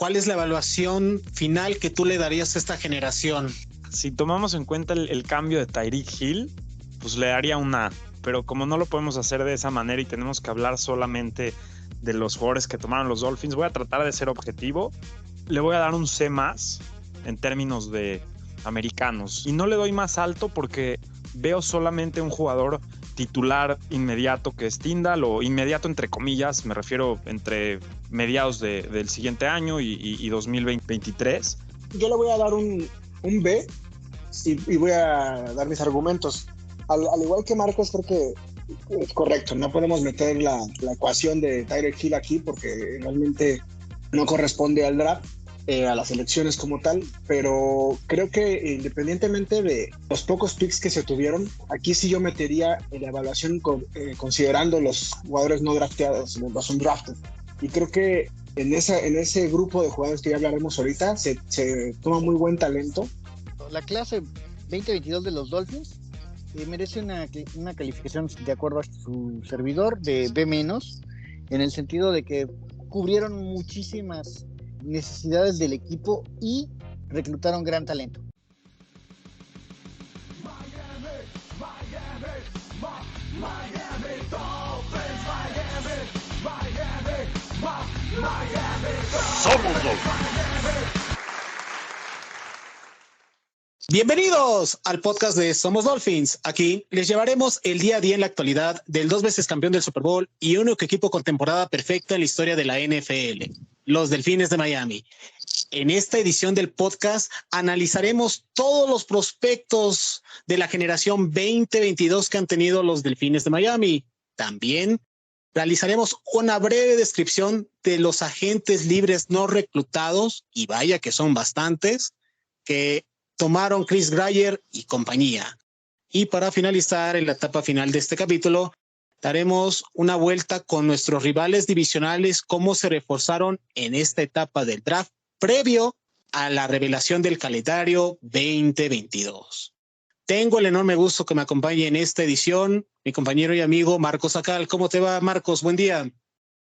¿cuál es la evaluación final que tú le darías a esta generación? Si tomamos en cuenta el cambio de Tyreek Hill, pues le daría un A. Pero como no lo podemos hacer de esa manera y tenemos que hablar solamente de los jugadores que tomaron los Dolphins, voy a tratar de ser objetivo. Le voy a dar un C+ en términos de americanos. Y no le doy más alto porque veo solamente un jugador titular inmediato que es Tyndall, o inmediato entre comillas, me refiero entre mediados del siguiente año y 2023. Yo le voy a dar un B y voy a dar mis argumentos. Al igual que Marcos, creo que es correcto. No podemos meter la ecuación de Tyreek Hill aquí porque realmente no corresponde al draft, a las elecciones como tal, pero creo que independientemente de los pocos picks que se tuvieron, aquí sí yo metería en la evaluación considerando los jugadores no drafteados, los undrafted. Y creo que en ese grupo de jugadores que ya hablaremos ahorita se toma muy buen talento. La clase 2022 de los Dolphins merece una calificación, de acuerdo a su servidor, de B-, en el sentido de que cubrieron muchísimas necesidades del equipo y reclutaron gran talento. Somos Dolphins. Bienvenidos al podcast de Somos Dolphins. Aquí les llevaremos el día a día en la actualidad del 2 veces campeón del Super Bowl y único equipo con temporada perfecta en la historia de la NFL, los Delfines de Miami. En esta edición del podcast analizaremos todos los prospectos de la generación 2022 que han tenido los Delfines de Miami. También realizaremos una breve descripción de los agentes libres no reclutados, y vaya que son bastantes, que tomaron Chris Grier y compañía. Y para finalizar, en la etapa final de este capítulo, daremos una vuelta con nuestros rivales divisionales, cómo se reforzaron en esta etapa del draft previo a la revelación del calendario 2022. Tengo el enorme gusto que me acompañe en esta edición mi compañero y amigo Marcos Acal. ¿Cómo te va, Marcos? Buen día.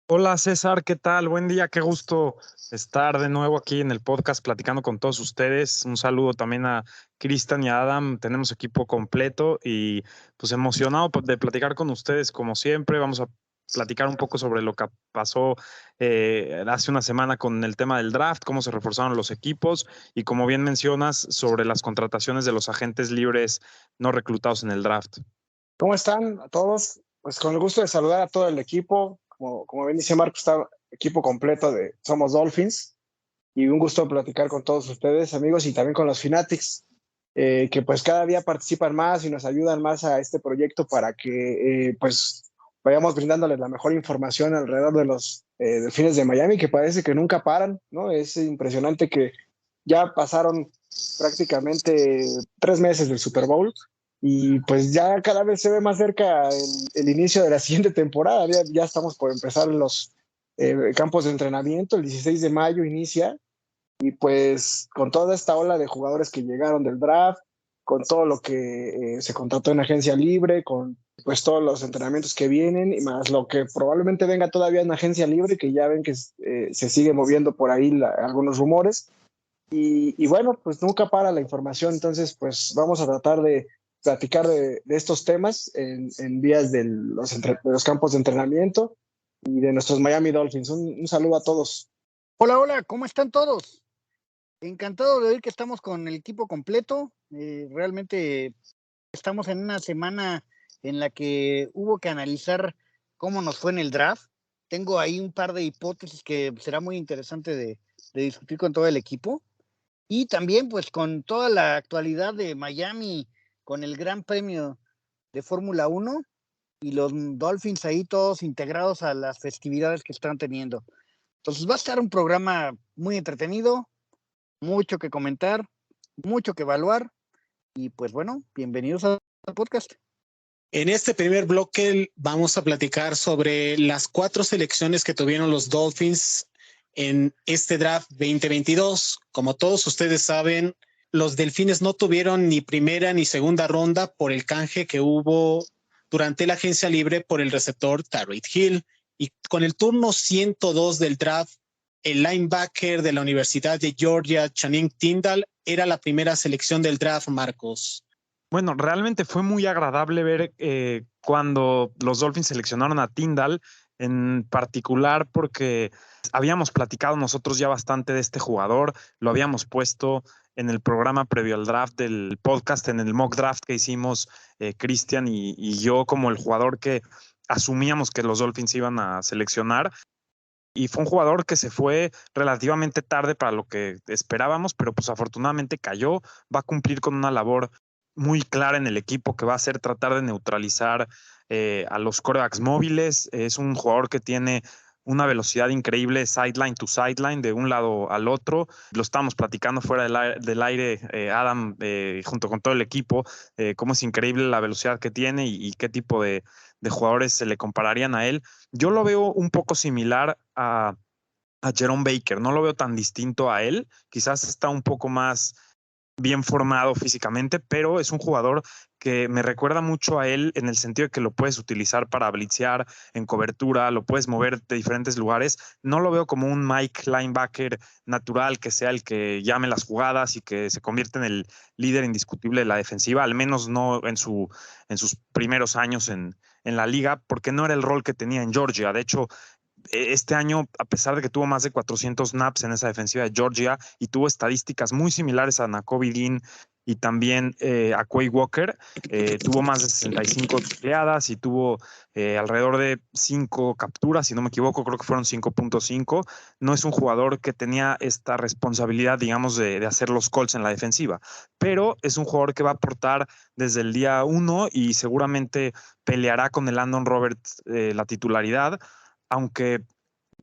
Hola César, ¿qué tal? Buen día, qué gusto estar de nuevo aquí en el podcast platicando con todos ustedes. Un saludo también a Cristian y a Adam, tenemos equipo completo y pues emocionado de platicar con ustedes como siempre. Vamos a platicar un poco sobre lo que pasó hace una semana con el tema del draft, cómo se reforzaron los equipos y, como bien mencionas, sobre las contrataciones de los agentes libres no reclutados en el draft. ¿Cómo están a todos? Pues con el gusto de saludar a todo el equipo. Como bien dice Marco, está equipo completo de Somos Dolphins y un gusto platicar con todos ustedes, amigos, y también con los Fanatics, que pues cada día participan más y nos ayudan más a este proyecto para que pues vayamos brindándoles la mejor información alrededor de los Delfines de Miami, que parece que nunca paran, ¿no? Es impresionante que ya pasaron prácticamente 3 meses del Super Bowl. Y pues ya cada vez se ve más cerca el inicio de la siguiente temporada. Ya estamos por empezar en los campos de entrenamiento. El 16 de mayo inicia. Y pues con toda esta ola de jugadores que llegaron del draft, con todo lo que se contrató en agencia libre, con pues todos los entrenamientos que vienen, y más lo que probablemente venga todavía en agencia libre, que ya ven que se sigue moviendo por ahí algunos rumores. Y bueno, pues nunca para la información. Entonces pues vamos a tratar de platicar de estos temas en días de los campos de entrenamiento y de nuestros Miami Dolphins. Un saludo a todos. Hola, ¿cómo están todos? Encantado de oír que estamos con el equipo completo. Realmente estamos en una semana en la que hubo que analizar cómo nos fue en el draft. Tengo ahí un par de hipótesis que será muy interesante de discutir con todo el equipo. Y también pues con toda la actualidad de Miami, con el Gran Premio de Fórmula 1 y los Dolphins ahí todos integrados a las festividades que están teniendo. Entonces va a estar un programa muy entretenido, mucho que comentar, mucho que evaluar y pues bueno, bienvenidos al podcast. En este primer bloque vamos a platicar sobre las 4 selecciones que tuvieron los Dolphins en este draft 2022. Como todos ustedes saben, los Delfines no tuvieron ni primera ni segunda ronda por el canje que hubo durante la agencia libre por el receptor Tyreek Hill. Y con el turno 102 del draft, el linebacker de la Universidad de Georgia, Channing Tindall, era la primera selección del draft, Marcos? Bueno, realmente fue muy agradable ver cuando los Dolphins seleccionaron a Tindall, en particular porque habíamos platicado nosotros ya bastante de este jugador, lo habíamos puesto en el programa previo al draft del podcast, en el mock draft que hicimos Cristian y yo como el jugador que asumíamos que los Dolphins iban a seleccionar. Y fue un jugador que se fue relativamente tarde para lo que esperábamos, pero pues afortunadamente cayó, va a cumplir con una labor muy clara en el equipo que va a ser tratar de neutralizar a los quarterbacks móviles. Es un jugador que tiene una velocidad increíble sideline to sideline, de un lado al otro. Lo estábamos platicando fuera del aire Adam, junto con todo el equipo, cómo es increíble la velocidad que tiene y qué tipo de jugadores se le compararían a él. Yo lo veo un poco similar a Jerome Baker, no lo veo tan distinto a él, quizás está un poco más bien formado físicamente, pero es un jugador que me recuerda mucho a él en el sentido de que lo puedes utilizar para blitzear en cobertura, lo puedes mover de diferentes lugares. No lo veo como un Mike linebacker natural que sea el que llame las jugadas y que se convierta en el líder indiscutible de la defensiva, al menos no en sus primeros años en la liga, porque no era el rol que tenía en Georgia. De hecho, este año, a pesar de que tuvo más de 400 snaps en esa defensiva de Georgia y tuvo estadísticas muy similares a Nakobe Dean y también a Quay Walker, tuvo más de 65 tacleadas y tuvo alrededor de 5 capturas, si no me equivoco, creo que fueron 5.5. No es un jugador que tenía esta responsabilidad, digamos, de hacer los calls en la defensiva, pero es un jugador que va a aportar desde el día 1 y seguramente peleará con el Landon Roberts la titularidad, aunque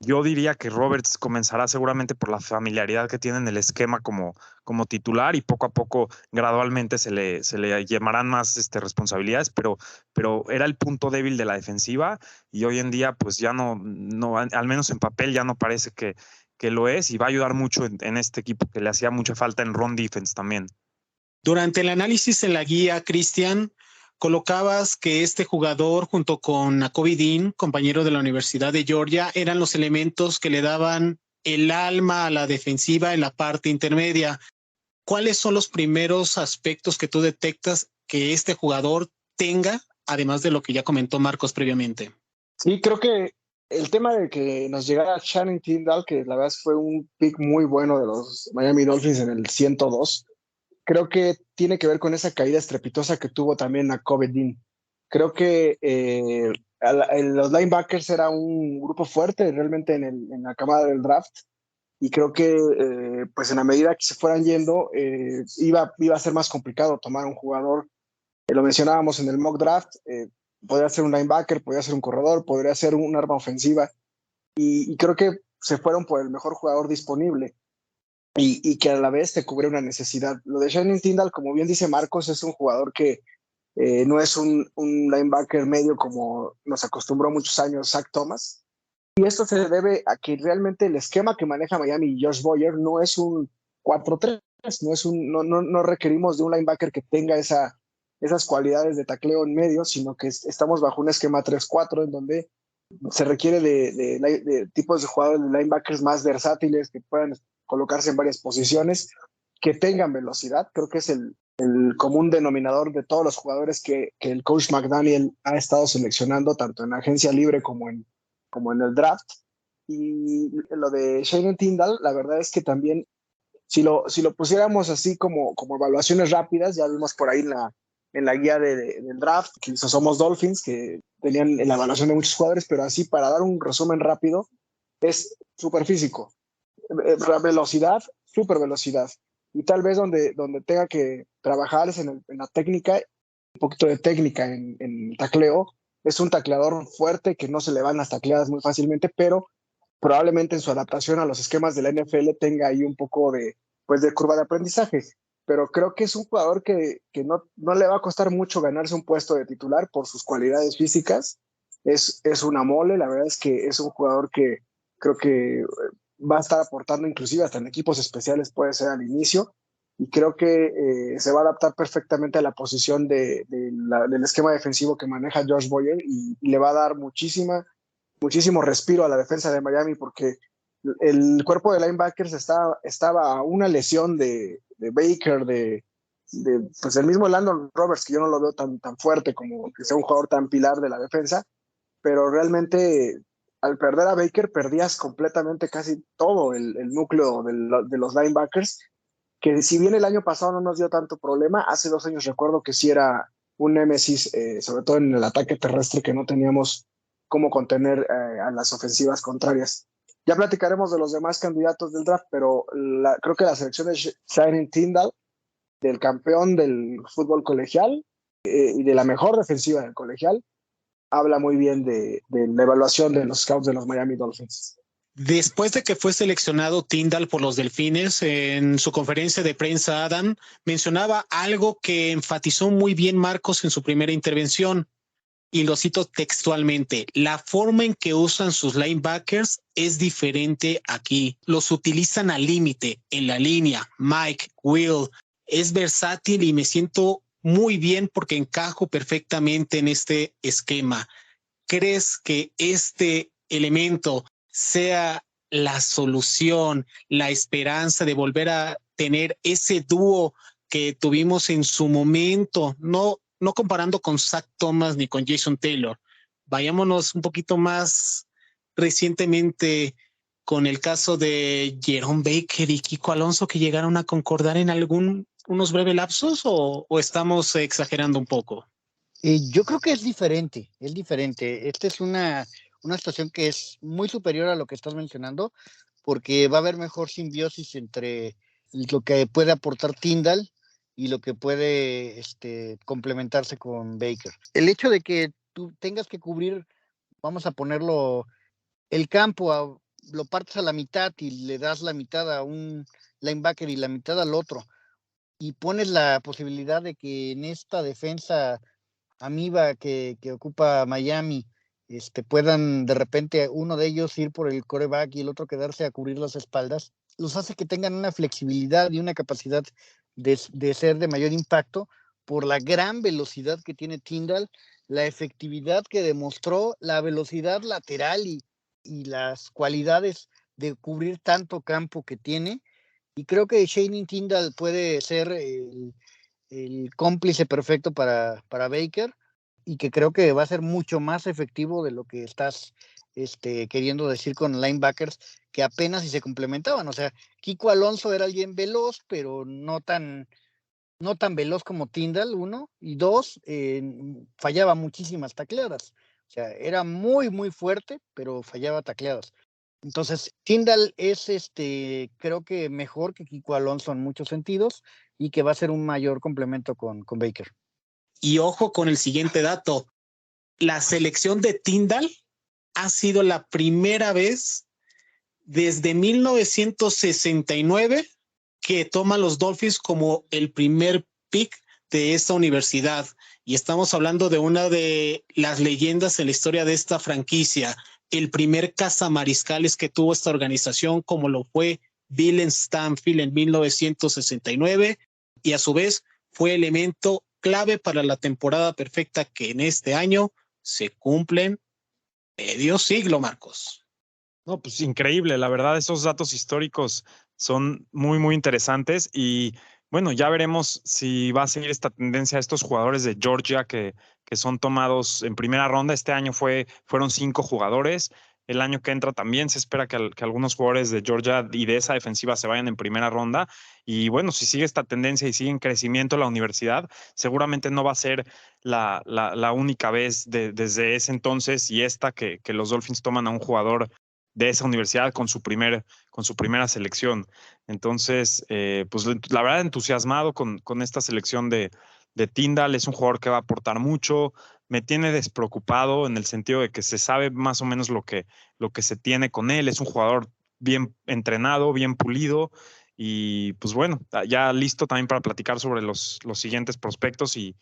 yo diría que Roberts comenzará seguramente por la familiaridad que tiene en el esquema como titular y poco a poco, gradualmente se le llamarán más responsabilidades, pero era el punto débil de la defensiva y hoy en día pues ya no al menos en papel ya no parece que lo es, y va a ayudar mucho en este equipo que le hacía mucha falta en run defense también. Durante el análisis en la guía, Cristian, colocabas que este jugador junto con Nakobe Dean, compañero de la Universidad de Georgia, eran los elementos que le daban el alma a la defensiva en la parte intermedia. ¿Cuáles son los primeros aspectos que tú detectas que este jugador tenga, además de lo que ya comentó Marcos previamente? Sí, creo que el tema de que nos llegara Channing Tindall, que la verdad fue un pick muy bueno de los Miami Dolphins en el 102, creo que tiene que ver con esa caída estrepitosa que tuvo también Nakobe Dean. Creo que los linebackers era un grupo fuerte realmente en la camada del draft, y creo que pues en la medida que se fueran yendo iba a ser más complicado tomar un jugador. Lo mencionábamos en el mock draft, podría ser un linebacker, podría ser un corredor, podría ser un arma ofensiva, y creo que se fueron por el mejor jugador disponible y que a la vez te cubre una necesidad. Lo de Channing Tindall, como bien dice Marcos, es un jugador que no es un linebacker medio como nos acostumbró muchos años Zach Thomas, y esto se debe a que realmente el esquema que maneja Miami y Josh Boyer no es un 4-3, no requerimos de un linebacker que tenga esas cualidades de tacleo en medio, sino que estamos bajo un esquema 3-4 en donde se requiere de tipos de jugadores de linebackers más versátiles, que puedan colocarse en varias posiciones, que tengan velocidad. Creo que es el común denominador de todos los jugadores que el coach McDaniel ha estado seleccionando, tanto en agencia libre como en el draft. Y lo de Channing Tindall, la verdad es que también, si lo pusiéramos así como evaluaciones rápidas, ya vimos por ahí en la guía del draft, que somos Dolphins, que tenían la evaluación de muchos jugadores, pero así para dar un resumen rápido, es súper físico, velocidad, súper velocidad, y tal vez donde tenga que trabajar es en la técnica, un poquito de técnica en tacleo. Es un tacleador fuerte que no se le van las tacleadas muy fácilmente, pero probablemente en su adaptación a los esquemas de la NFL tenga ahí un poco de curva de aprendizaje. Pero creo que es un jugador que no le va a costar mucho ganarse un puesto de titular por sus cualidades físicas. Es una mole, la verdad es que es un jugador que creo que va a estar aportando inclusive hasta en equipos especiales, puede ser al inicio, y creo que se va a adaptar perfectamente a la posición del esquema defensivo que maneja Josh Boyer, y le va a dar muchísimo respiro a la defensa de Miami, porque el cuerpo de linebackers estaba a una lesión de Baker, pues el mismo Landon Roberts, que yo no lo veo tan fuerte como que sea un jugador tan pilar de la defensa, pero realmente al perder a Baker perdías completamente casi todo el núcleo de los linebackers, que si bien el año pasado no nos dio tanto problema, hace 2 años recuerdo que sí era un némesis, sobre todo en el ataque terrestre, que no teníamos cómo contener a las ofensivas contrarias. Ya platicaremos de los demás candidatos del draft, pero creo que la selección de Shining Tyndall, del campeón del fútbol colegial y de la mejor defensiva del colegial, habla muy bien de la evaluación de los scouts de los Miami Dolphins. Después de que fue seleccionado Tyndall por los Delfines, en su conferencia de prensa, Adam mencionaba algo que enfatizó muy bien Marcos en su primera intervención, y lo cito textualmente: la forma en que usan sus linebackers es diferente aquí. Los utilizan al límite, en la línea. Mike, Will, es versátil y me siento muy bien porque encajo perfectamente en este esquema. ¿Crees que este elemento sea la solución, la esperanza de volver a tener ese dúo que tuvimos en su momento? No comparando con Zach Thomas ni con Jason Taylor. Vayámonos un poquito más recientemente con el caso de Jerome Baker y Kiko Alonso, que llegaron a concordar en unos breves lapsos, o estamos exagerando un poco. Yo creo que es diferente, es diferente. Esta es una situación que es muy superior a lo que estás mencionando, porque va a haber mejor simbiosis entre lo que puede aportar Tyndall y lo que puede complementarse con Baker. El hecho de que tú tengas que cubrir, vamos a ponerlo, el campo, lo partes a la mitad y le das la mitad a un linebacker y la mitad al otro, y pones la posibilidad de que en esta defensa amiba que ocupa Miami, puedan de repente uno de ellos ir por el quarterback y el otro quedarse a cubrir las espaldas, los hace que tengan una flexibilidad y una capacidad de ser de mayor impacto por la gran velocidad que tiene Tyndall, la efectividad que demostró, la velocidad lateral y las cualidades de cubrir tanto campo que tiene. Y creo que Shining Tyndall puede ser el cómplice perfecto para Baker, y que creo que va a ser mucho más efectivo de lo que estás queriendo decir con linebackers que apenas si se complementaban. O sea, Kiko Alonso era alguien veloz, pero no tan veloz como Tyndall, 1, y 2, fallaba muchísimas tacleadas. O sea, era muy, muy fuerte, pero fallaba tacleadas. Entonces, Tyndall es creo que mejor que Kiko Alonso en muchos sentidos, y que va a ser un mayor complemento con Baker. Y ojo con el siguiente dato: la selección de Tyndall ha sido la primera vez desde 1969 que toma los Dolphins como el primer pick de esta universidad. Y estamos hablando de una de las leyendas en la historia de esta franquicia, el primer cazamariscales que tuvo esta organización, como lo fue Bill Stanfield en 1969, y a su vez fue elemento clave para la temporada perfecta que en este año se cumplen medio siglo, Marcos. No, pues increíble, la verdad, esos datos históricos son muy, muy interesantes y bueno, ya veremos si va a seguir esta tendencia a estos jugadores de Georgia que son tomados en primera ronda. Este año fueron 5 jugadores. El año que entra también se espera que algunos jugadores de Georgia y de esa defensiva se vayan en primera ronda. Y bueno, si sigue esta tendencia y sigue en crecimiento la universidad, seguramente no va a ser la única vez desde ese entonces y esta que los Dolphins toman a un jugador de esa universidad con su primera selección. Entonces, pues la verdad, entusiasmado con esta selección de Tyndall. Es un jugador que va a aportar mucho. Me tiene despreocupado en el sentido de que se sabe más o menos lo que se tiene con él. Es un jugador bien entrenado, bien pulido. Y pues bueno, ya listo también para platicar sobre los siguientes prospectos y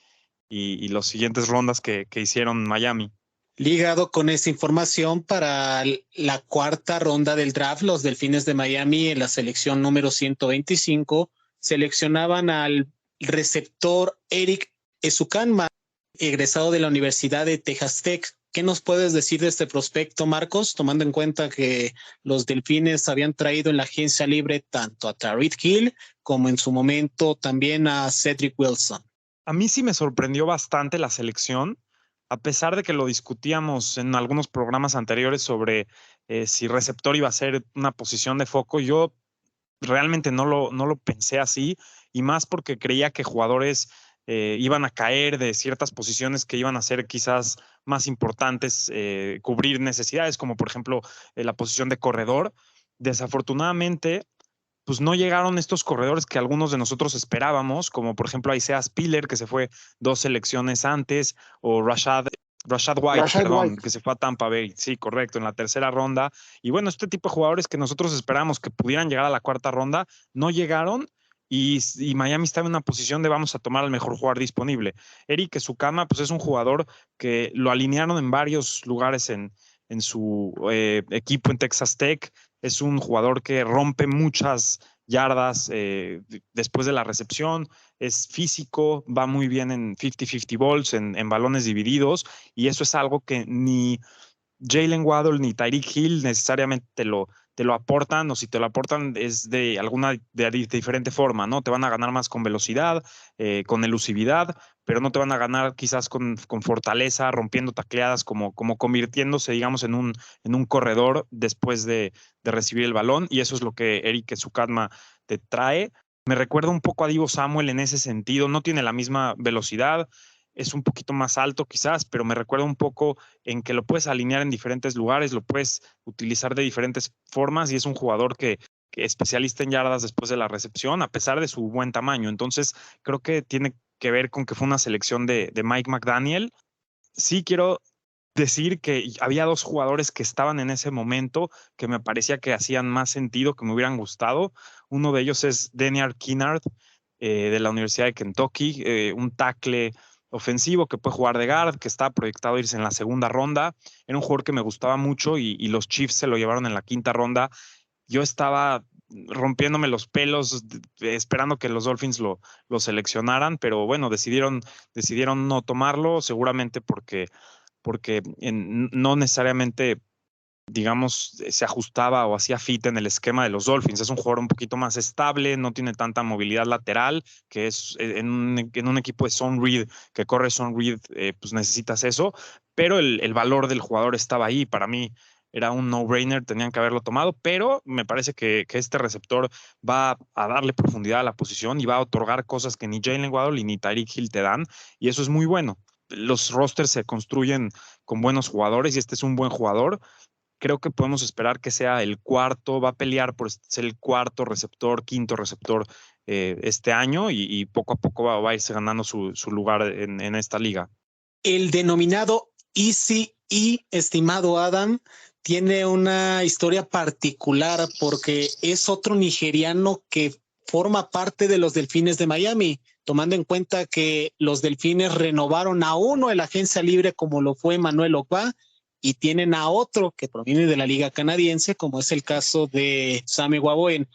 las siguientes rondas que hicieron Miami. Ligado con esta información, para la cuarta ronda del draft, los Delfines de Miami en la selección número 125 seleccionaban al receptor Eric Ezukanma, egresado de la Universidad de Texas Tech. ¿Qué nos puedes decir de este prospecto, Marcos, tomando en cuenta que los Delfines habían traído en la agencia libre tanto a Tyreek Hill como en su momento también a Cedric Wilson? A mí sí me sorprendió bastante la selección, a pesar de que lo discutíamos en algunos programas anteriores sobre si receptor iba a ser una posición de foco. Yo realmente no lo pensé así, y más porque creía que jugadores iban a caer de ciertas posiciones que iban a ser quizás más importantes, cubrir necesidades, como por ejemplo la posición de corredor. Desafortunadamente, pues no llegaron estos corredores que algunos de nosotros esperábamos, como por ejemplo Isaiah Spiller, que se fue 2 selecciones antes, o Rashad White, Rashad perdón, White. que se fue a Tampa Bay, sí, correcto, en la tercera ronda. Y bueno, este tipo de jugadores que nosotros esperábamos que pudieran llegar a la cuarta ronda, no llegaron. Y Miami estaba en una posición de vamos a tomar al mejor jugador disponible. Eric Ezucama, pues es un jugador que lo alinearon en varios lugares en su equipo en Texas Tech. Es un jugador que rompe muchas yardas después de la recepción, es físico, va muy bien en 50-50 balls, en balones divididos, y eso es algo que ni Jalen Waddle ni Tyreek Hill necesariamente te lo aportan, o si te lo aportan es de alguna de diferente forma, ¿no? Te van a ganar más con velocidad, con elusividad, pero no te van a ganar quizás con fortaleza, rompiendo tacleadas, como convirtiéndose, digamos, en un corredor después de recibir el balón, y eso es lo que Eric Ezucama te trae. Me recuerda un poco a Divo Samuel en ese sentido, no tiene la misma velocidad, es un poquito más alto quizás, pero me recuerda un poco en que lo puedes alinear en diferentes lugares, lo puedes utilizar de diferentes formas, y es un jugador que es especialista en yardas después de la recepción, a pesar de su buen tamaño. Entonces, creo que tiene que ver con que fue una selección de Mike McDaniel. Sí quiero decir que había 2 jugadores que estaban en ese momento que me parecía que hacían más sentido, que me hubieran gustado. Uno de ellos es Deniar Kinnard, de la Universidad de Kentucky, un tackle ofensivo que puede jugar de guard, que está proyectado a irse en la segunda ronda. Era un jugador que me gustaba mucho, y los Chiefs se lo llevaron en la quinta ronda. Yo estaba rompiéndome los pelos esperando que los Dolphins lo seleccionaran, pero bueno, decidieron no tomarlo, seguramente porque no necesariamente, digamos, se ajustaba o hacía fit en el esquema de los Dolphins. Es un jugador un poquito más estable, no tiene tanta movilidad lateral, que es en un equipo de zone read, que corre zone read, pues necesitas eso, pero el valor del jugador estaba ahí. Para mí era un no-brainer, tenían que haberlo tomado, pero me parece que este receptor va a darle profundidad a la posición y va a otorgar cosas que ni Jalen Waddle ni Tyreek Hill te dan, y eso es muy bueno. Los rosters se construyen con buenos jugadores, y este es un buen jugador. Creo que podemos esperar que sea el cuarto, va a pelear por ser el cuarto receptor, quinto receptor este año, y poco a poco va a irse ganando su lugar en esta liga. El denominado Easy E, estimado Adam, tiene una historia particular porque es otro nigeriano que forma parte de los Delfines de Miami, tomando en cuenta que los Delfines renovaron a uno en la agencia libre, como lo fue Manuel Ogba, y tienen a otro que proviene de la liga canadiense, como es el caso de Sammy Waboen.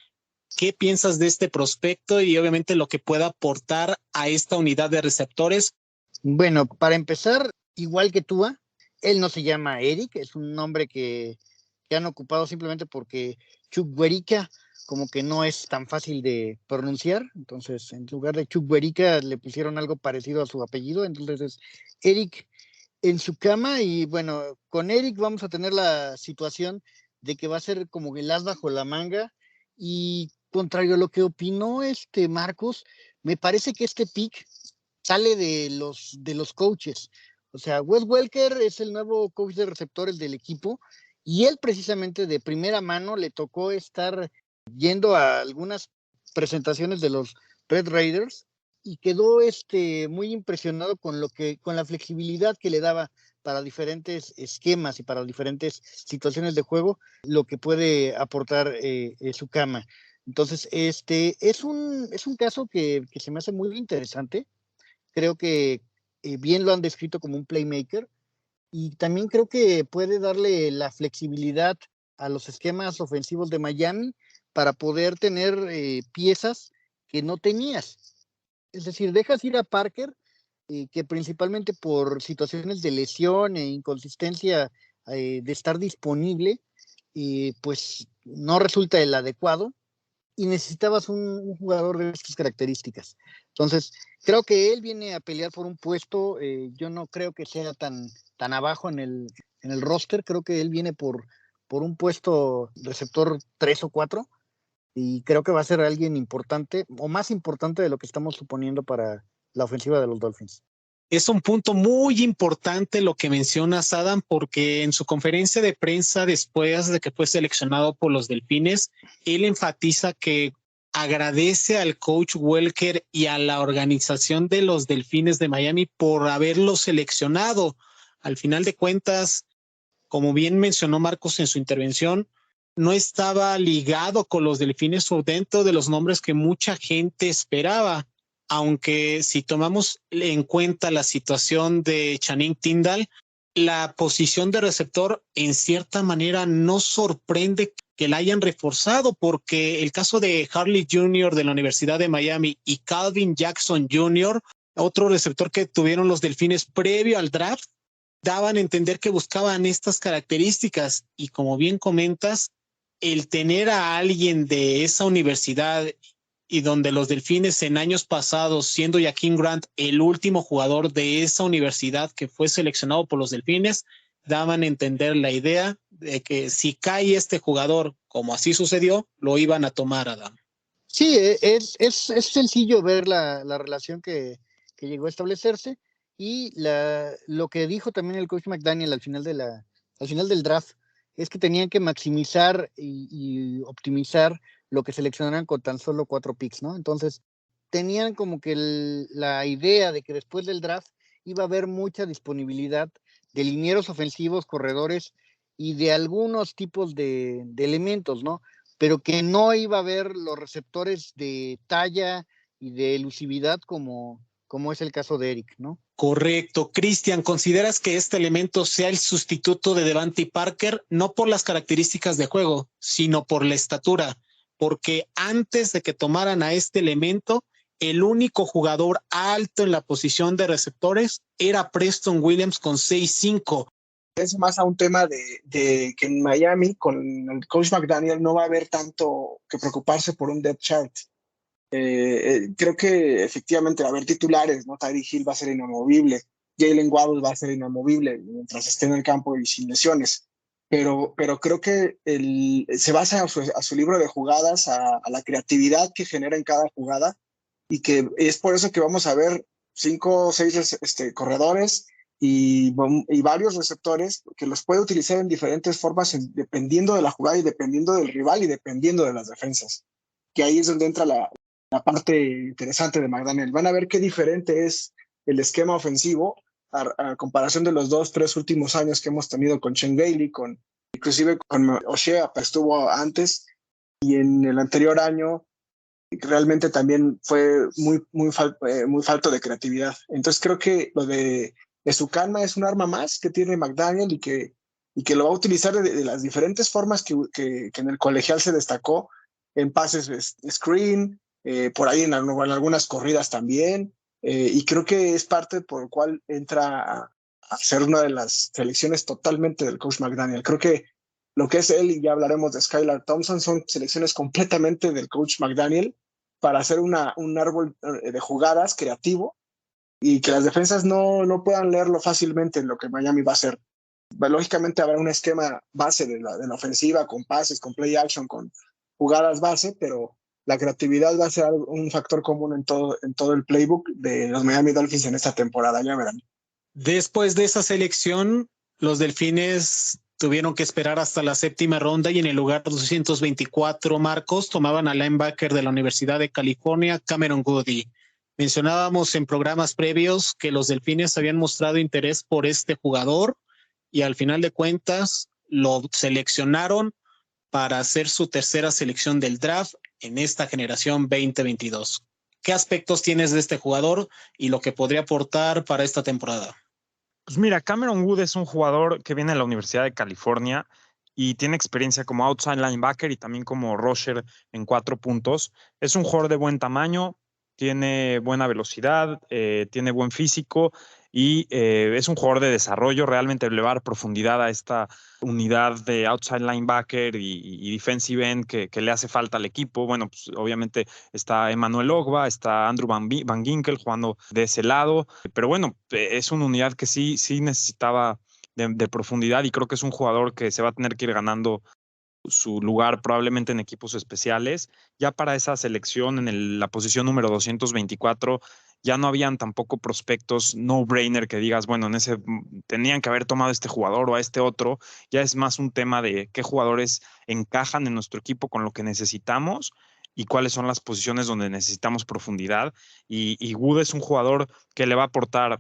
¿Qué piensas de este prospecto y obviamente lo que pueda aportar a esta unidad de receptores? Bueno, para empezar, igual que Tua, él no se llama Eric, es un nombre que han ocupado simplemente porque Chukwuemeka como que no es tan fácil de pronunciar, entonces en lugar de Chukwuemeka le pusieron algo parecido a su apellido, entonces es Eric Ezucama. Y bueno, con Eric vamos a tener la situación de que va a ser como el as bajo la manga, y contrario a lo que opinó Marcos, me parece que este pick sale de los coaches. O sea, Wes Welker es el nuevo coach de receptores del equipo, y él precisamente de primera mano le tocó estar yendo a algunas presentaciones de los Red Raiders, y quedó muy impresionado con la flexibilidad que le daba para diferentes esquemas y para diferentes situaciones de juego, lo que puede aportar su cama. Entonces, es un caso que se me hace muy interesante. Creo que bien lo han descrito como un playmaker, y también creo que puede darle la flexibilidad a los esquemas ofensivos de Miami para poder tener piezas que no tenías. Es decir, dejas ir a Parker, que principalmente por situaciones de lesión e inconsistencia de estar disponible, pues no resulta el adecuado y necesitabas un jugador de estas características. Entonces, creo que él viene a pelear por un puesto, yo no creo que sea tan abajo en el roster, creo que él viene por un puesto receptor 3 o 4 y creo que va a ser alguien importante o más importante de lo que estamos suponiendo para la ofensiva de los Dolphins. Es un punto muy importante lo que mencionas, Adam, porque en su conferencia de prensa después de que fue seleccionado por los Delfines, él enfatiza que agradece al coach Welker y a la organización de los Delfines de Miami por haberlo seleccionado. Al final de cuentas, como bien mencionó Marcos en su intervención, no estaba ligado con los Delfines o dentro de los nombres que mucha gente esperaba. Aunque si tomamos en cuenta la situación de Channing Tindall, la posición de receptor en cierta manera no sorprende que la hayan reforzado, porque el caso de Harley Jr. de la Universidad de Miami y Calvin Jackson Jr., otro receptor que tuvieron los Delfines previo al draft, daban a entender que buscaban estas características y como bien comentas, el tener a alguien de esa universidad y donde los Delfines en años pasados, siendo Jakeem Grant el último jugador de esa universidad que fue seleccionado por los Delfines, daban a entender la idea de que si cae este jugador, como así sucedió, lo iban a tomar, Adam. Sí, es sencillo ver la relación que llegó a establecerse y lo que dijo también el coach McDaniel al final del draft es que tenían que maximizar y optimizar lo que seleccionaran con tan solo 4 picks, ¿no? Entonces, tenían como que la idea de que después del draft iba a haber mucha disponibilidad de linieros ofensivos, corredores y de algunos tipos de elementos, ¿no? Pero que no iba a haber los receptores de talla y de elusividad como es el caso de Eric, ¿no? Correcto. Cristian, ¿consideras que este elemento sea el sustituto de Devante Parker, no por las características de juego, sino por la estatura? Porque antes de que tomaran a este elemento, el único jugador alto en la posición de receptores era Preston Williams con 6'5". Es más a un tema de que en Miami, con el coach McDaniel, no va a haber tanto que preocuparse por un depth chart. Creo que efectivamente va a haber titulares, ¿no? Tyreek Hill va a ser inamovible, Jalen Waddle va a ser inamovible mientras esté en el campo y sin lesiones. Pero creo que se basa a su libro de jugadas, a la creatividad que genera en cada jugada, y que es por eso que vamos a ver 5 o 6 corredores y varios receptores que los puede utilizar en diferentes formas dependiendo de la jugada y dependiendo del rival y dependiendo de las defensas. Que ahí es donde entra la parte interesante de McDaniel. Van a ver qué diferente es el esquema ofensivo a comparación de los 2-3 últimos años que hemos tenido con Shane Gailey, inclusive con O'Shea, estuvo antes, y en el anterior año realmente también fue muy falto de creatividad. Entonces creo que lo de su calma es un arma más que tiene McDaniel y que lo va a utilizar de las diferentes formas que en el colegial se destacó, en pases screen, por ahí en algunas corridas también, y creo que es parte por el cual entra a ser una de las selecciones totalmente del coach McDaniel. Creo que lo que es él, y ya hablaremos de Skylar Thompson, son selecciones completamente del coach McDaniel para hacer un árbol de jugadas creativo y que las defensas no puedan leerlo fácilmente en lo que Miami va a hacer. Lógicamente habrá un esquema base de la ofensiva con pases, con play action, con jugadas base, pero la creatividad va a ser un factor común en todo el playbook de los Miami Dolphins en esta temporada, ya verán. Después de esa selección, los Delfines tuvieron que esperar hasta la 7ª ronda y en el lugar 224, Marcos, tomaban al linebacker de la Universidad de California, Cameron Goody. Mencionábamos en programas previos que los Delfines habían mostrado interés por este jugador y al final de cuentas lo seleccionaron para hacer su tercera selección del draft en esta generación 2022. ¿Qué aspectos tienes de este jugador y lo que podría aportar para esta temporada? Pues mira, Cameron Wood es un jugador que viene de la Universidad de California y tiene experiencia como outside linebacker y también como rusher en 4 puntos. Es un jugador de buen tamaño, tiene buena velocidad, tiene buen físico y es un jugador de desarrollo. Realmente le va a dar profundidad a esta unidad de outside linebacker y defensive end que le hace falta al equipo. Bueno, pues obviamente está Emmanuel Ogba, está Andrew Van Ginkel jugando de ese lado, pero bueno, es una unidad que sí necesitaba de profundidad, y creo que es un jugador que se va a tener que ir ganando su lugar probablemente en equipos especiales. Ya para esa selección en la posición número 224 ya no habían tampoco prospectos no-brainer que digas, bueno, en ese tenían que haber tomado a este jugador o a este otro. Ya es más un tema de qué jugadores encajan en nuestro equipo con lo que necesitamos y cuáles son las posiciones donde necesitamos profundidad. Y Wood es un jugador que le va a aportar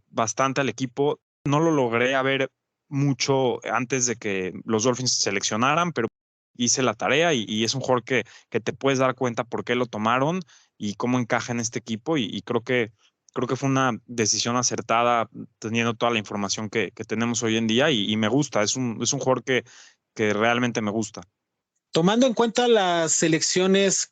bastante al equipo. No lo logré ver mucho antes de que los Dolphins se seleccionaran, pero hice la tarea y es un jugador que te puedes dar cuenta por qué lo tomaron y cómo encaja en este equipo, y creo que fue una decisión acertada teniendo toda la información que tenemos hoy en día, y me gusta, es un jugador que realmente me gusta. Tomando en cuenta las selecciones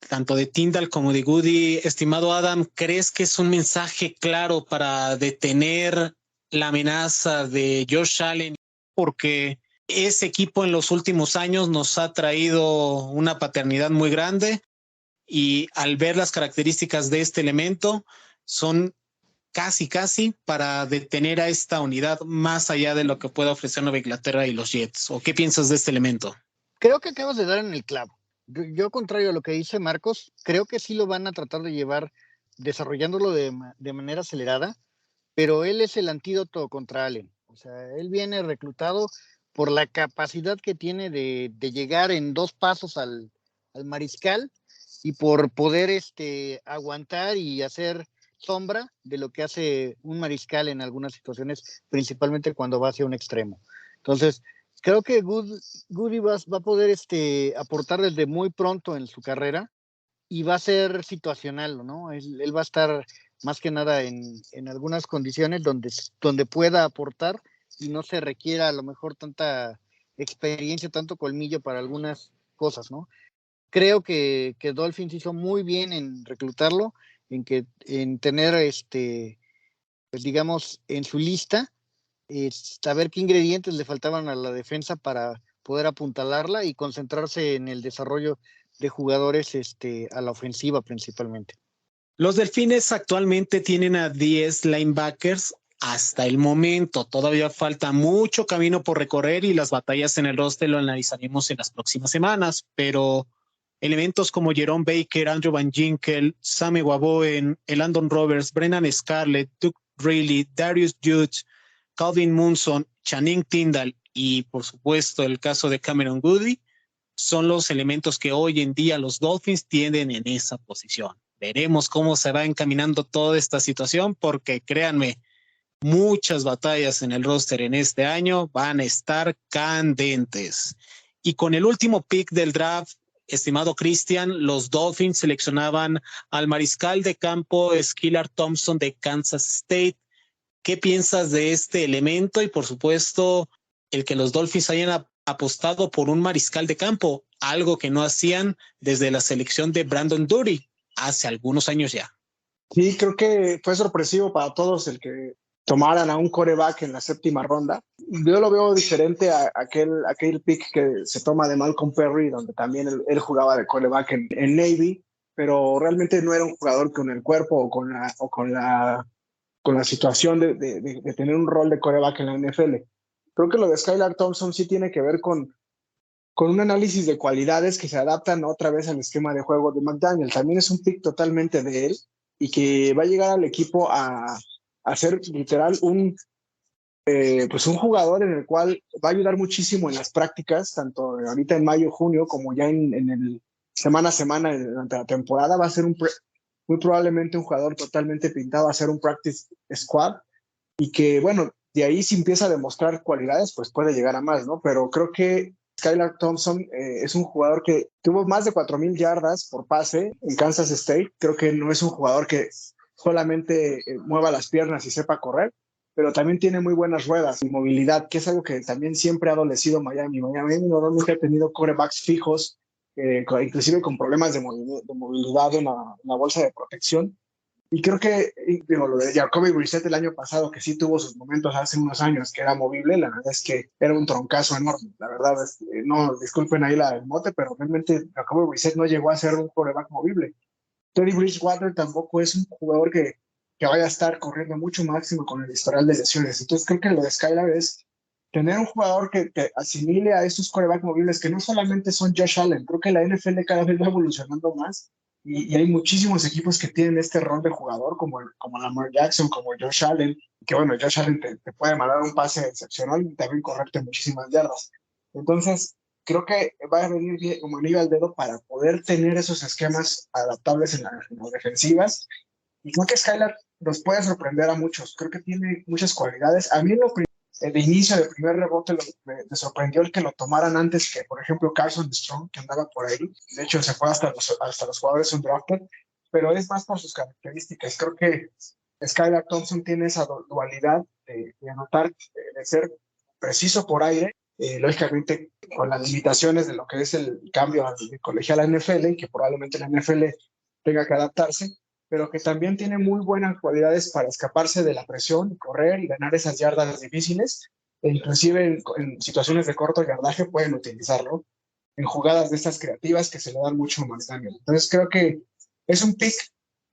tanto de Tyndall como de Goody, estimado Adam, ¿crees que es un mensaje claro para detener la amenaza de Josh Allen? Porque ese equipo en los últimos años nos ha traído una paternidad muy grande, y al ver las características de este elemento son casi para detener a esta unidad más allá de lo que pueda ofrecer Nueva Inglaterra y los Jets. ¿O qué piensas de este elemento? Creo que acabas de dar en el clavo. Yo, contrario a lo que dice Marcos, creo que sí lo van a tratar de llevar desarrollándolo de manera acelerada, pero él es el antídoto contra Allen. O sea, él viene reclutado por la capacidad que tiene de llegar en 2 pasos al mariscal, y por poder aguantar y hacer sombra de lo que hace un mariscal en algunas situaciones, principalmente cuando va hacia un extremo. Entonces, creo que Goody va a poder aportar desde muy pronto en su carrera, y va a ser situacional, ¿no? Él va a estar más que nada en algunas condiciones donde pueda aportar y no se requiera a lo mejor tanta experiencia, tanto colmillo para algunas cosas, ¿no? Creo que Dolphins hizo muy bien en reclutarlo, en tener pues digamos en su lista, saber qué ingredientes le faltaban a la defensa para poder apuntalarla y concentrarse en el desarrollo de jugadores a la ofensiva principalmente. Los Delfines actualmente tienen a 10 linebackers hasta el momento. Todavía falta mucho camino por recorrer y las batallas en el roster lo analizaremos en las próximas semanas, pero elementos como Jerome Baker, Andrew Van Ginkel, Sammy Waboen, Elandon Roberts, Brennan Scarlett, Duke Riley, Darius Judge, Calvin Munson, Channing Tyndall y por supuesto el caso de Cameron Goody son los elementos que hoy en día los Dolphins tienen en esa posición. Veremos cómo se va encaminando toda esta situación, porque créanme, muchas batallas en el roster en este año van a estar candentes. Y con el último pick del draft, estimado Cristian, los Dolphins seleccionaban al mariscal de campo Skylar Thompson de Kansas State. ¿Qué piensas de este elemento? Y por supuesto, el que los Dolphins hayan apostado por un mariscal de campo, algo que no hacían desde la selección de Brandon Dury hace algunos años ya. Sí, creo que fue sorpresivo para todos el que tomaran a un quarterback en la 7ª ronda. Yo lo veo diferente a aquel pick que se toma de Malcolm Perry, donde también él jugaba de quarterback en Navy, pero realmente no era un jugador con el cuerpo o con la situación de tener un rol de quarterback en la NFL. Creo que lo de Skylar Thompson sí tiene que ver con un análisis de cualidades que se adaptan otra vez al esquema de juego de McDaniel. También es un pick totalmente de él y que va a llegar al equipo a ser literal pues un jugador en el cual va a ayudar muchísimo en las prácticas, tanto ahorita en mayo, junio, como ya en el semana a semana durante la temporada. Va a ser muy probablemente un jugador totalmente pintado a ser un practice squad, y que, bueno, de ahí si empieza a demostrar cualidades, pues puede llegar a más, ¿no? Pero creo que Skylar Thompson es un jugador que tuvo más de 4,000 yardas por pase en Kansas State. Creo que no es un jugador que solamente mueva las piernas y sepa correr, pero también tiene muy buenas ruedas y movilidad, que es algo que también siempre ha adolecido Miami. Miami normalmente ha tenido quarterbacks fijos inclusive con problemas de movilidad en la bolsa de protección. Y creo que, digo, lo de Jacoby Brissett el año pasado, que sí tuvo sus momentos hace unos años, que era movible, la verdad es que era un troncazo enorme. La verdad es que, no, disculpen ahí el mote, pero realmente Jacoby Brissett no llegó a ser un quarterback movible. Teddy Bridgewater tampoco es un jugador que vaya a estar corriendo mucho máximo con el historial de lesiones. Entonces creo que lo de Skylar es tener un jugador que asimile a estos quarterbacks movibles que no solamente son Josh Allen. Creo que la NFL cada vez va evolucionando más y hay muchísimos equipos que tienen este rol de jugador como Lamar Jackson, como Josh Allen, que bueno, Josh Allen te puede mandar un pase excepcional y también correrte muchísimas yardas. Entonces, creo que va a venir bien, como anillo al dedo para poder tener esos esquemas adaptables en las defensivas. Y creo que Skylar nos puede sorprender a muchos. Creo que tiene muchas cualidades. A mí de inicio, de primer rebote, me sorprendió el que lo tomaran antes que, por ejemplo, Carson Strong, que andaba por ahí. De hecho, se fue hasta los jugadores undrafted, pero es más por sus características. Creo que Skylar Thompson tiene esa dualidad de anotar, de ser preciso por aire, lógicamente con las limitaciones de lo que es el cambio al colegial a NFL, y que probablemente la NFL tenga que adaptarse, pero que también tiene muy buenas cualidades para escaparse de la presión y correr y ganar esas yardas difíciles, e inclusive en situaciones de corto yardaje pueden utilizarlo en jugadas de estas creativas que se le dan mucho más daño. Entonces creo que es un pick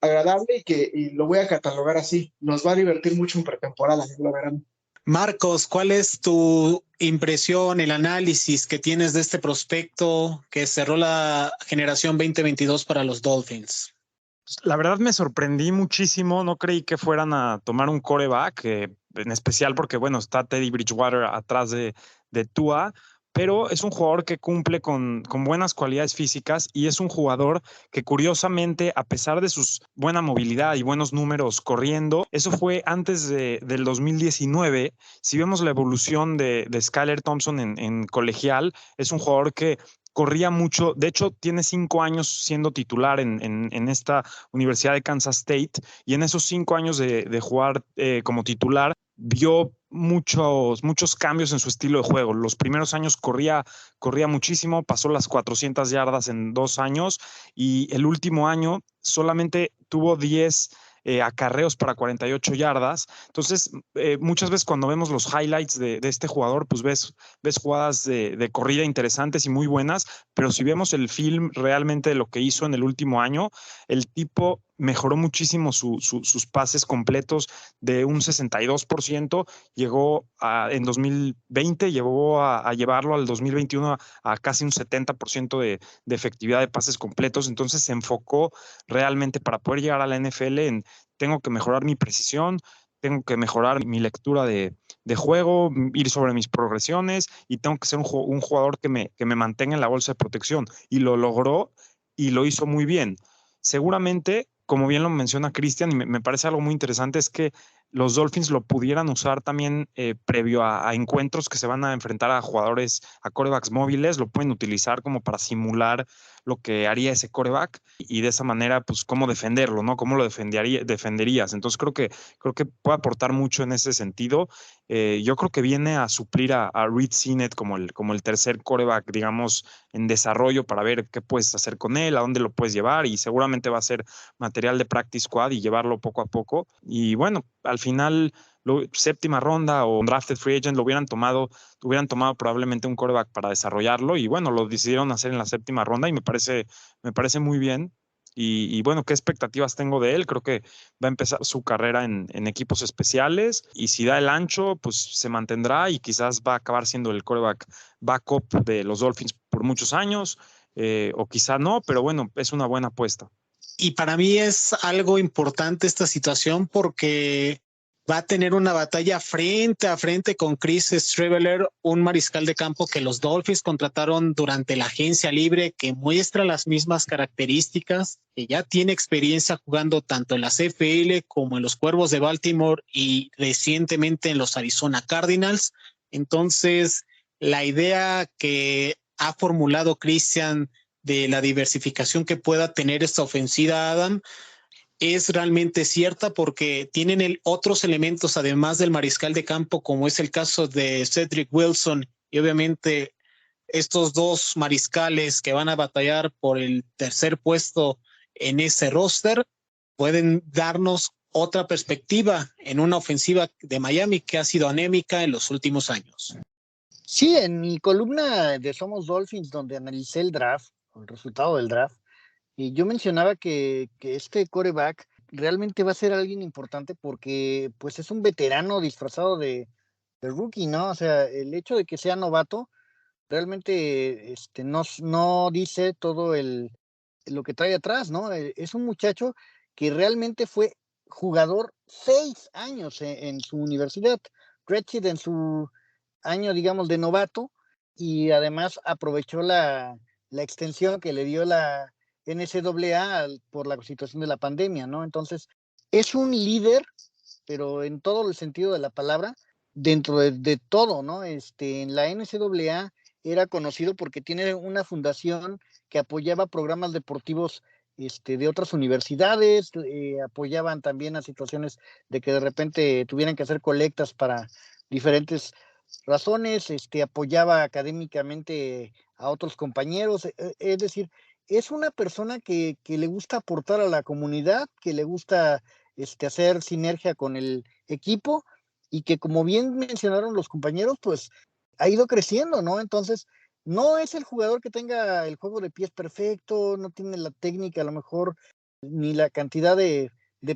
agradable y lo voy a catalogar así. Nos va a divertir mucho en pretemporada, ya lo verán. Marcos, ¿cuál es tu impresión, el análisis que tienes de este prospecto que cerró la generación 2022 para los Dolphins? La verdad me sorprendí muchísimo, no creí que fueran a tomar un quarterback, en especial porque, bueno, está Teddy Bridgewater atrás de Tua, pero es un jugador que cumple con buenas cualidades físicas y es un jugador que curiosamente, a pesar de su buena movilidad y buenos números corriendo, eso fue antes del 2019. Si vemos la evolución de Skylar Thompson en colegial, es un jugador que corría mucho. De hecho, tiene 5 años siendo titular en esta Universidad de Kansas State, y en esos 5 años de jugar como titular vio muchos cambios en su estilo de juego. Los primeros años corría muchísimo, pasó las 400 yardas en 2 años, y el último año solamente tuvo 10 acarreos para 48 yardas. Entonces, muchas veces cuando vemos los highlights de este jugador, pues ves jugadas de corrida interesantes y muy buenas, pero si vemos el film realmente de lo que hizo en el último año, el tipo mejoró muchísimo sus pases completos de un 62%, en 2020, llegó a llevarlo al 2021 a casi un 70% de efectividad de pases completos. Entonces se enfocó realmente para poder llegar a la NFL en: tengo que mejorar mi precisión, tengo que mejorar mi lectura de juego, ir sobre mis progresiones, y tengo que ser un jugador que me mantenga en la bolsa de protección. Y lo logró y lo hizo muy bien. Seguramente, como bien lo menciona Cristian, y me parece algo muy interesante, es que los Dolphins lo pudieran usar también previo a encuentros que se van a enfrentar a quarterbacks móviles. Lo pueden utilizar como para simular lo que haría ese quarterback, y de esa manera, pues, cómo defenderlo, ¿no? Cómo lo defenderías. Entonces creo que puede aportar mucho en ese sentido. Yo creo que viene a suplir a Reed Sinnett como el tercer quarterback, digamos, en desarrollo, para ver qué puedes hacer con él, a dónde lo puedes llevar, y seguramente va a ser material de practice squad y llevarlo poco a poco. Y bueno, al final, séptima ronda o drafted free agent, hubieran tomado probablemente un quarterback para desarrollarlo, y bueno, lo decidieron hacer en la séptima ronda, y me parece muy bien. Y bueno, ¿qué expectativas tengo de él? Creo que va a empezar su carrera en equipos especiales, y si da el ancho, pues se mantendrá y quizás va a acabar siendo el quarterback backup de los Dolphins por muchos años, o quizá no, pero bueno, es una buena apuesta. Y para mí es algo importante esta situación porque va a tener una batalla frente a frente con Chris Streveler, un mariscal de campo que los Dolphins contrataron durante la agencia libre, que muestra las mismas características, que ya tiene experiencia jugando tanto en la CFL como en los Cuervos de Baltimore y recientemente en los Arizona Cardinals. Entonces, la idea que ha formulado Christian de la diversificación que pueda tener esta ofensiva, Adam, es realmente cierta, porque tienen otros elementos además del mariscal de campo, como es el caso de Cedric Wilson y obviamente estos dos mariscales que van a batallar por el tercer puesto en ese roster pueden darnos otra perspectiva en una ofensiva de Miami que ha sido anémica en los últimos años. Sí, en mi columna de Somos Dolphins, donde analicé el draft, el resultado del draft, y yo mencionaba que este quarterback realmente va a ser alguien importante porque pues es un veterano disfrazado de rookie, ¿no? O sea, el hecho de que sea novato realmente no dice todo lo que trae atrás, ¿no? Es un muchacho que realmente fue jugador 6 años en su universidad, redshirt en su año, digamos, de novato, y además aprovechó la extensión que le dio la NCAA por la situación de la pandemia, ¿no? Entonces, es un líder, pero en todo el sentido de la palabra, dentro de todo, ¿no? En la NCAA era conocido porque tiene una fundación que apoyaba programas deportivos de otras universidades, apoyaban también a situaciones de que de repente tuvieran que hacer colectas para diferentes razones, apoyaba académicamente a otros compañeros, es decir, es una persona que le gusta aportar a la comunidad, que le gusta hacer sinergia con el equipo y que, como bien mencionaron los compañeros, pues ha ido creciendo, ¿no? Entonces, no es el jugador que tenga el juego de pies perfecto, no tiene la técnica a lo mejor, ni la cantidad de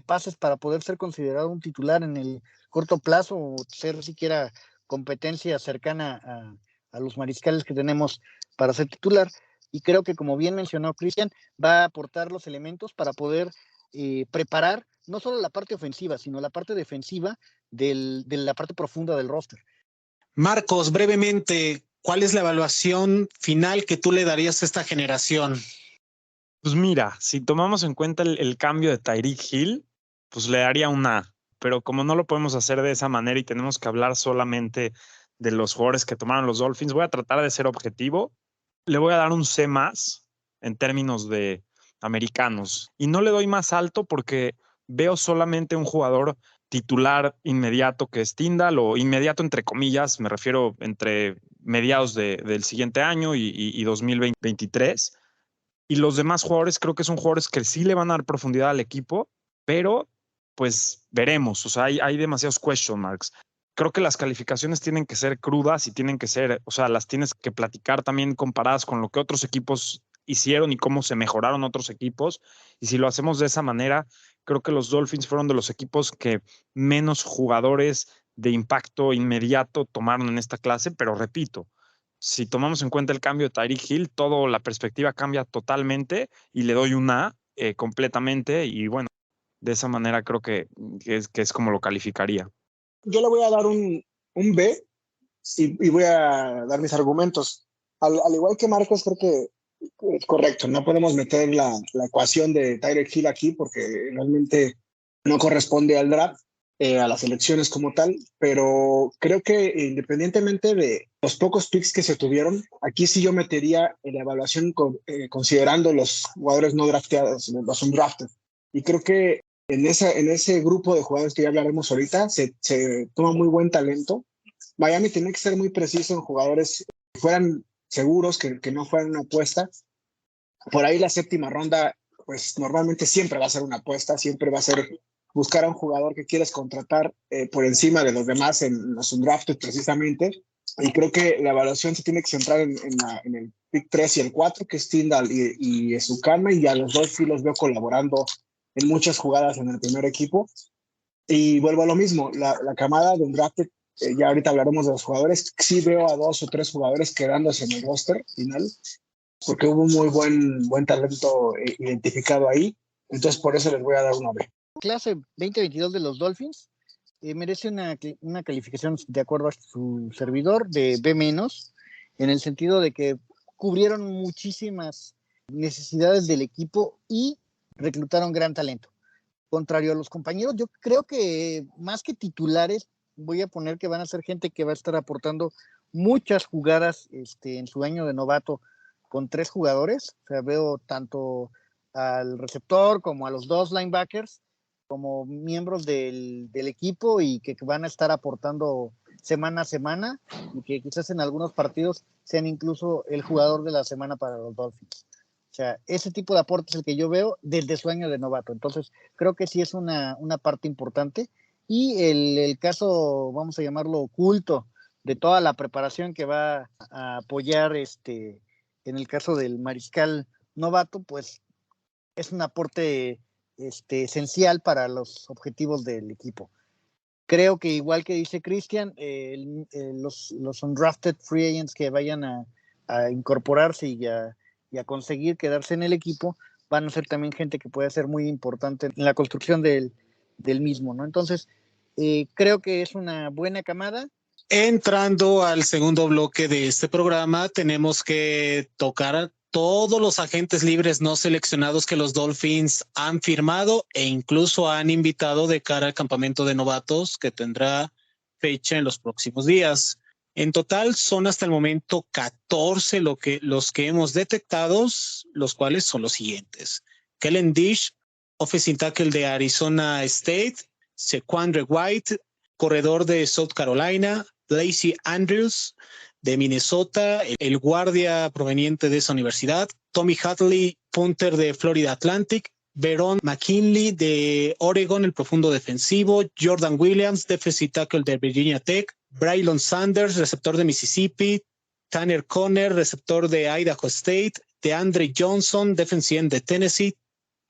pases para poder ser considerado un titular en el corto plazo o ser siquiera competencia cercana a los mariscales que tenemos para ser titular. Y creo que, como bien mencionó Cristian, va a aportar los elementos para poder preparar no solo la parte ofensiva, sino la parte defensiva de la parte profunda del roster. Marcos, brevemente, ¿cuál es la evaluación final que tú le darías a esta generación? Pues mira, si tomamos en cuenta el cambio de Tyreek Hill, pues le daría un A, pero como no lo podemos hacer de esa manera y tenemos que hablar solamente de los jugadores que tomaron los Dolphins, voy a tratar de ser objetivo. Le voy a dar un C más en términos de americanos y no le doy más alto porque veo solamente un jugador titular inmediato que es Tyndall, o inmediato entre comillas, me refiero entre mediados del siguiente año y 2023. Y los demás jugadores creo que son jugadores que sí le van a dar profundidad al equipo, pero pues veremos. O sea, hay demasiados question marks. Creo que las calificaciones tienen que ser crudas y tienen que ser, o sea, las tienes que platicar también comparadas con lo que otros equipos hicieron y cómo se mejoraron otros equipos. Y si lo hacemos de esa manera, creo que los Dolphins fueron de los equipos que menos jugadores de impacto inmediato tomaron en esta clase, pero repito, si tomamos en cuenta el cambio de Tyreek Hill, toda la perspectiva cambia totalmente y le doy un A completamente. Y bueno, de esa manera creo que es como lo calificaría. Yo le voy a dar un B y voy a dar mis argumentos. Al igual que Marcos, creo que es correcto. No podemos meter la ecuación de Tyreek Hill aquí porque realmente no corresponde al draft, a las elecciones como tal, pero creo que independientemente de los pocos picks que se tuvieron, aquí sí yo metería en la evaluación considerando los jugadores no drafteados, los undrafted. Y creo que en ese grupo de jugadores que ya hablaremos ahorita se toma muy buen talento. Miami tiene que ser muy preciso en jugadores que fueran seguros, que no fueran una apuesta. Por ahí la séptima ronda, pues normalmente siempre va a ser una apuesta, siempre va a ser buscar a un jugador que quieres contratar por encima de los demás en los undrafted precisamente. Y creo que la evaluación se tiene que centrar en el pick 3 y el 4, que es Tyndall y Ezukanma, y a los dos sí los veo colaborando en muchas jugadas en el primer equipo. Y vuelvo a lo mismo, la camada de undrafted, ya ahorita hablaremos de los jugadores, sí veo a 2 o 3 jugadores quedándose en el roster final, porque hubo un muy buen talento identificado ahí. Entonces, por eso les voy a dar una B. Clase 2022 de los Dolphins merece una calificación de acuerdo a su servidor de B-, en el sentido de que cubrieron muchísimas necesidades del equipo y reclutaron gran talento. Contrario a los compañeros, yo creo que más que titulares, voy a poner que van a ser gente que va a estar aportando muchas jugadas en su año de novato con 3 jugadores. O sea, veo tanto al receptor como a los 2 linebackers como miembros del equipo y que van a estar aportando semana a semana y que quizás en algunos partidos sean incluso el jugador de la semana para los Dolphins. O sea, ese tipo de aporte es el que yo veo desde su año de novato. Entonces, creo que sí es una parte importante. Y el caso, vamos a llamarlo oculto, de toda la preparación que va a apoyar en el caso del mariscal novato, pues es un aporte esencial para los objetivos del equipo. Creo que igual que dice Cristian, los undrafted free agents que vayan a incorporarse y a conseguir quedarse en el equipo van a ser también gente que puede ser muy importante en la construcción del mismo, ¿no? Entonces, creo que es una buena camada. Entrando al segundo bloque de este programa, tenemos que tocar a todos los agentes libres no seleccionados que los Dolphins han firmado e incluso han invitado de cara al campamento de novatos que tendrá fecha en los próximos días. En total son hasta el momento 14 los que hemos detectado, los cuales son los siguientes. Kellen Dish, offensive tackle de Arizona State, Shaquandre White, corredor de South Carolina, Lacey Andrews de Minnesota, el guardia proveniente de esa universidad, Tommy Hadley, punter de Florida Atlantic, Veron McKinley de Oregon, el profundo defensivo, Jordan Williams, defensive tackle de Virginia Tech, Braylon Sanders, receptor de Mississippi, Tanner Conner, receptor de Idaho State, DeAndre Johnson, defensive end de Tennessee,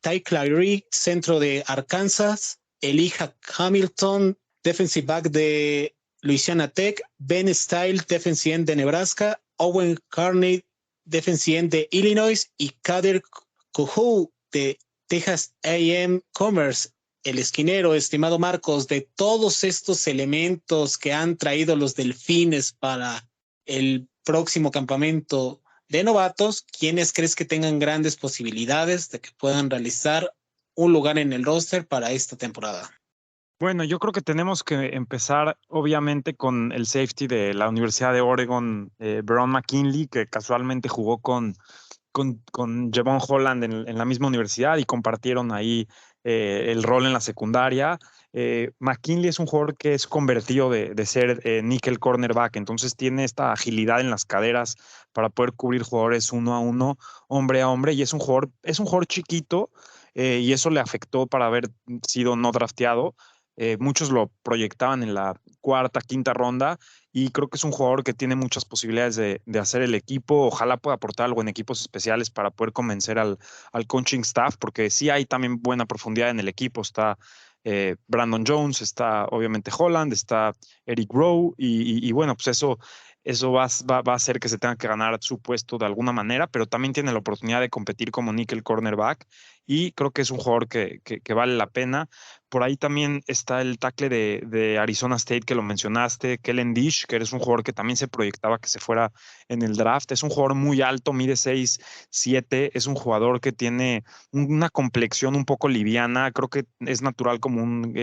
Ty Clary, centro de Arkansas, Elijah Hamilton, defensive back de Louisiana Tech, Ben Style, defensive end de Nebraska, Owen Carney, defensive end de Illinois y Kader Kohou de Texas A&M Commerce. El esquinero, estimado Marcos, de todos estos elementos que han traído los Delfines para el próximo campamento de novatos, ¿quiénes crees que tengan grandes posibilidades de que puedan realizar un lugar en el roster para esta temporada? Bueno, yo creo que tenemos que empezar, obviamente, con el safety de la Universidad de Oregon, Veron McKinley, que casualmente jugó con Javon Holland en la misma universidad y compartieron ahí el rol en la secundaria. McKinley es un jugador que es convertido de ser nickel cornerback, entonces tiene esta agilidad en las caderas para poder cubrir jugadores uno a uno, hombre a hombre, y es un jugador chiquito, y eso le afectó para haber sido no drafteado. Muchos lo proyectaban en la cuarta, quinta ronda y creo que es un jugador que tiene muchas posibilidades de hacer el equipo. Ojalá pueda aportar algo en equipos especiales para poder convencer al coaching staff, porque sí hay también buena profundidad en el equipo. Está Brandon Jones, está obviamente Holland, está Eric Rowe y bueno, pues eso va a hacer que se tenga que ganar su puesto de alguna manera, pero también tiene la oportunidad de competir como nickel cornerback y creo que es un jugador que vale la pena. Por ahí también está el tackle de Arizona State que lo mencionaste, Kellen Dish, que es un jugador que también se proyectaba que se fuera en el draft. Es un jugador muy alto, mide 6'7", es un jugador que tiene una complexión un poco liviana. Creo que es natural como un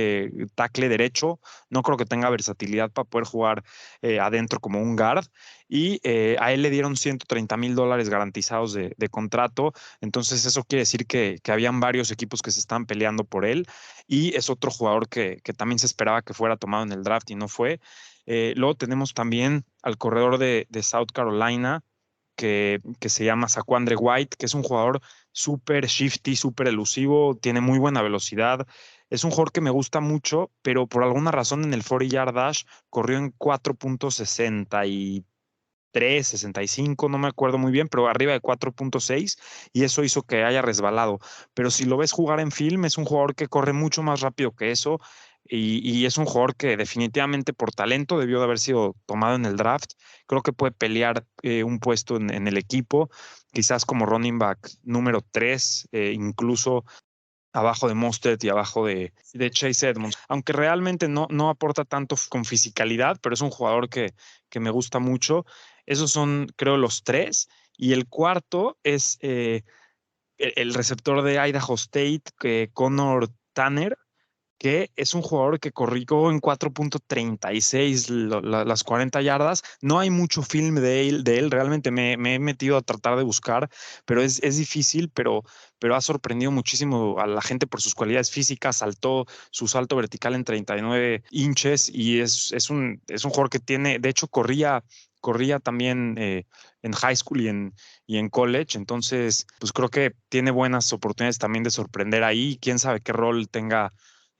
tackle derecho. No creo que tenga versatilidad para poder jugar adentro como un guard. Y a él le dieron $130,000 garantizados de contrato. Entonces eso quiere decir que habían varios equipos que se estaban peleando por él y es otro jugador que también se esperaba que fuera tomado en el draft y no fue. Luego tenemos también al corredor de South Carolina que se llama Shaquandre White, que es un jugador súper shifty, súper elusivo, tiene muy buena velocidad. Es un jugador que me gusta mucho, pero por alguna razón en el 40-yard dash corrió en 4.63, 65, no me acuerdo muy bien, pero arriba de 4.6 y eso hizo que haya resbalado. Pero si lo ves jugar en film, es un jugador que corre mucho más rápido que eso y es un jugador que definitivamente por talento debió de haber sido tomado en el draft. Creo que puede pelear un puesto en el equipo, quizás como running back número 3, incluso abajo de Mostert y abajo de Chase Edmonds, aunque realmente no aporta tanto con fisicalidad, pero es un jugador que me gusta mucho. Esos son, creo, los tres. Y el cuarto es el receptor de Idaho State, Connor Tanner, que es un jugador que corrió en 4.36 las 40 yardas. No hay mucho film de él. Realmente me he metido a tratar de buscar, pero es difícil, pero ha sorprendido muchísimo a la gente por sus cualidades físicas. Saltó su salto vertical en 39 inches y es un jugador que tiene, de hecho, corría también en high school y en college, entonces pues creo que tiene buenas oportunidades también de sorprender ahí. Quién sabe qué rol tenga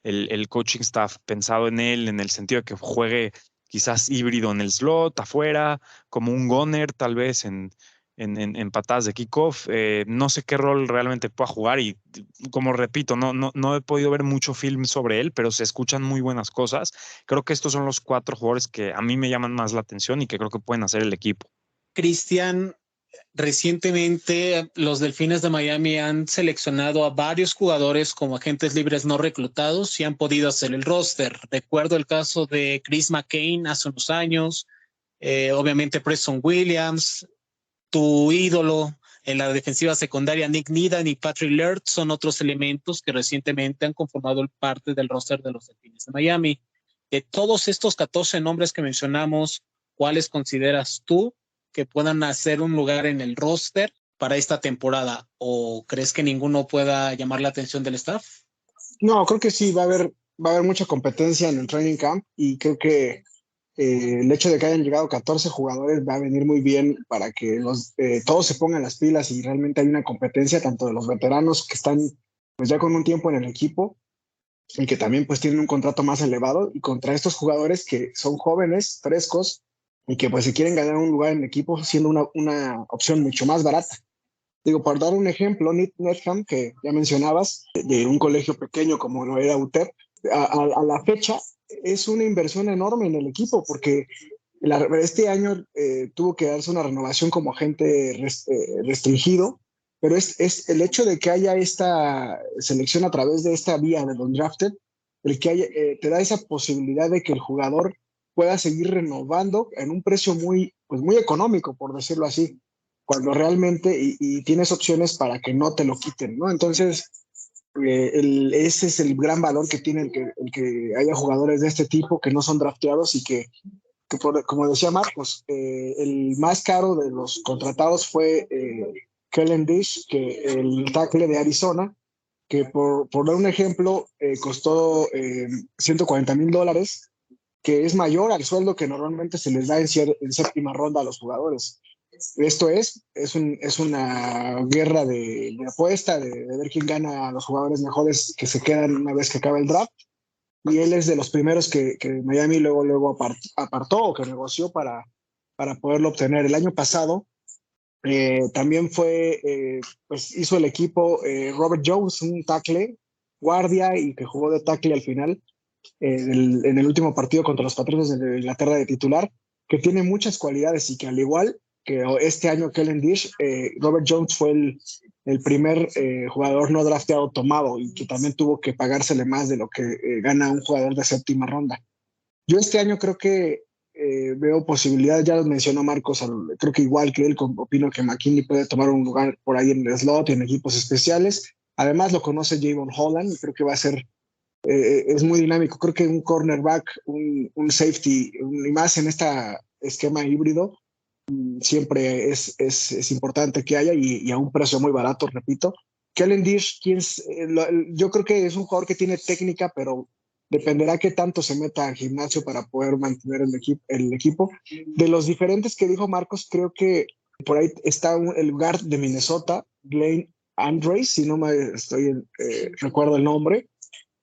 el coaching staff pensado en él, en el sentido de que juegue quizás híbrido en el slot, afuera, como un gunner tal vez en patadas de kickoff. No sé qué rol realmente pueda jugar y como repito, no he podido ver mucho film sobre él, pero se escuchan muy buenas cosas. Creo que estos son los 4 jugadores que a mí me llaman más la atención y que creo que pueden hacer el equipo. Cristian, recientemente los Delfines de Miami han seleccionado a varios jugadores como agentes libres no reclutados y han podido hacer el roster. Recuerdo el caso de Chris McCain hace unos años, obviamente Preston Williams, tu ídolo en la defensiva secundaria, Nick Needham y Patrick Laird, son otros elementos que recientemente han conformado parte del roster de los Delfines de Miami. De todos estos 14 nombres que mencionamos, ¿cuáles consideras tú que puedan hacer un lugar en el roster para esta temporada? ¿O crees que ninguno pueda llamar la atención del staff? No, creo que sí, va a haber mucha competencia en el training camp y creo que el hecho de que hayan llegado 14 jugadores va a venir muy bien para que todos se pongan las pilas y realmente hay una competencia tanto de los veteranos que están pues ya con un tiempo en el equipo y que también pues tienen un contrato más elevado y contra estos jugadores que son jóvenes, frescos y que pues se quieren ganar un lugar en el equipo siendo una opción mucho más barata. Digo, por dar un ejemplo, Nick Needham, que ya mencionabas, de un colegio pequeño como lo era UTEP, a la fecha es una inversión enorme en el equipo porque este año tuvo que darse una renovación como agente restringido, pero es el hecho de que haya esta selección a través de esta vía de los drafted, el que haya, te da esa posibilidad de que el jugador pueda seguir renovando en un precio pues muy económico, por decirlo así, cuando realmente, y tienes opciones para que no te lo quiten, ¿no? Entonces, ese es el gran valor que tiene el que haya jugadores de este tipo que no son drafteados y como decía Marcos, el más caro de los contratados fue Kellen Dish, que el tackle de Arizona, que por dar un ejemplo, costó $140,000, que es mayor al sueldo que normalmente se les da en séptima ronda a los jugadores. Esto es una guerra de apuesta, de ver quién gana a los jugadores mejores que se quedan una vez que acaba el draft. Y él es de los primeros que Miami luego apartó o que negoció para poderlo obtener. El año pasado también pues hizo el equipo Robert Jones, un tackle, guardia y que jugó de tackle al final en el último partido contra los Patriotas de Inglaterra de titular, que tiene muchas cualidades y que al igual que este año Kellen Dish, Robert Jones fue el primer jugador no drafteado tomado y que también tuvo que pagársele más de lo que gana un jugador de séptima ronda. Yo este año creo que veo posibilidades, ya lo mencionó Marcos, creo que igual que él, opino que McKinney puede tomar un lugar por ahí en el slot y en equipos especiales. Además lo conoce Javon Holland y creo que va a ser es muy dinámico. Creo que un cornerback, un safety, y más en este esquema híbrido, siempre es importante que haya y a un precio muy barato, repito. Kellen Dish, yo creo que es un jugador que tiene técnica, pero dependerá qué tanto se meta al gimnasio para poder mantener el equipo. De los diferentes que dijo Marcos, creo que por ahí está el guard de Minnesota, Glenn Andres, si no me recuerdo el nombre.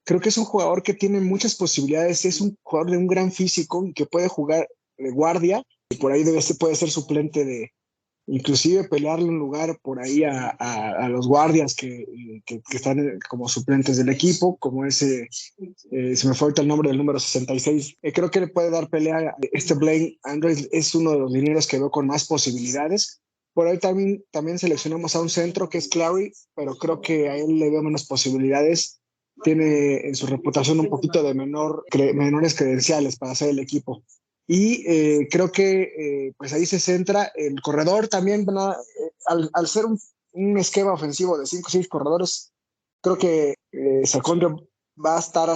Creo que es un jugador que tiene muchas posibilidades, es un jugador de un gran físico y que puede jugar de guardia, y por ahí puede ser suplente inclusive pelearle un lugar por ahí a los guardias que están como suplentes del equipo, como se me falta el nombre del número 66. Creo que le puede dar pelea. Blaine Andrews es uno de los linieros que veo con más posibilidades. Por ahí también seleccionamos a un centro que es Clary, pero creo que a él le veo menos posibilidades. Tiene en su reputación un poquito de menores credenciales para hacer el equipo. Y creo que pues ahí se centra el corredor también, al ser un esquema ofensivo de 5 o 6 corredores, creo que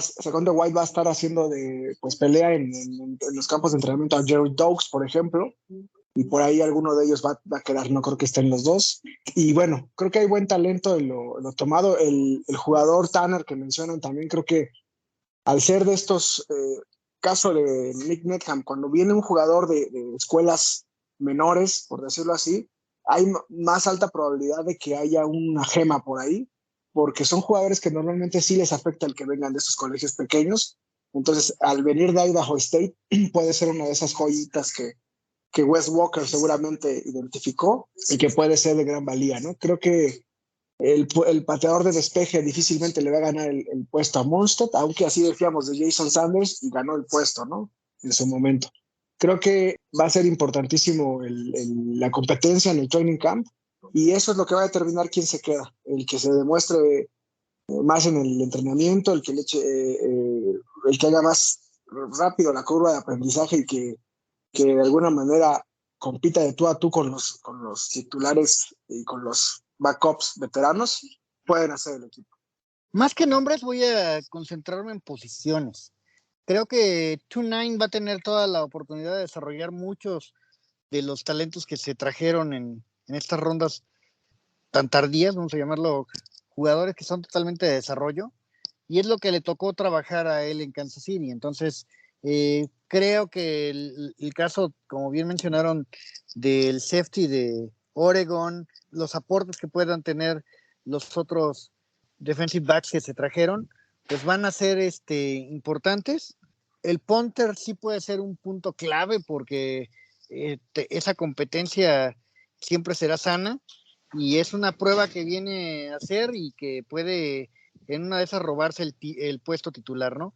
Segundo White va a estar haciendo pues pelea en los campos de entrenamiento a Jerry Dogs, por ejemplo, y por ahí alguno de ellos va a quedar, no creo que estén los dos. Y bueno, creo que hay buen talento en lo tomado. El jugador Tanner que mencionan también, creo que al ser de estos, caso de Nick Needham, cuando viene un jugador de escuelas menores, por decirlo así, hay más alta probabilidad de que haya una gema por ahí, porque son jugadores que normalmente sí les afecta el que vengan de esos colegios pequeños. Entonces, al venir de Idaho State, puede ser una de esas joyitas que Wes Walker seguramente identificó y que puede ser de gran valía, ¿no? Creo que el pateador de despeje difícilmente le va a ganar el puesto a Monstead, aunque así decíamos de Jason Sanders y ganó el puesto, ¿no? En su momento. Creo que va a ser importantísimo la competencia en el training camp y eso es lo que va a determinar quién se queda. El que se demuestre más en el entrenamiento, el el que haga más rápido la curva de aprendizaje y que de alguna manera compita de tú a tú con los titulares y con los backups veteranos, pueden hacer el equipo. Más que nombres, voy a concentrarme en posiciones. Creo que 2-9 va a tener toda la oportunidad de desarrollar muchos de los talentos que se trajeron en estas rondas tan tardías, vamos a llamarlo, jugadores que son totalmente de desarrollo, y es lo que le tocó trabajar a él en Kansas City. Entonces, creo que el caso, como bien mencionaron, del safety de Oregon, los aportes que puedan tener los otros defensive backs que se trajeron, pues van a ser importantes. El punter sí puede ser un punto clave porque esa competencia siempre será sana y es una prueba que viene a hacer y que puede en una de esas robarse el puesto titular, ¿no?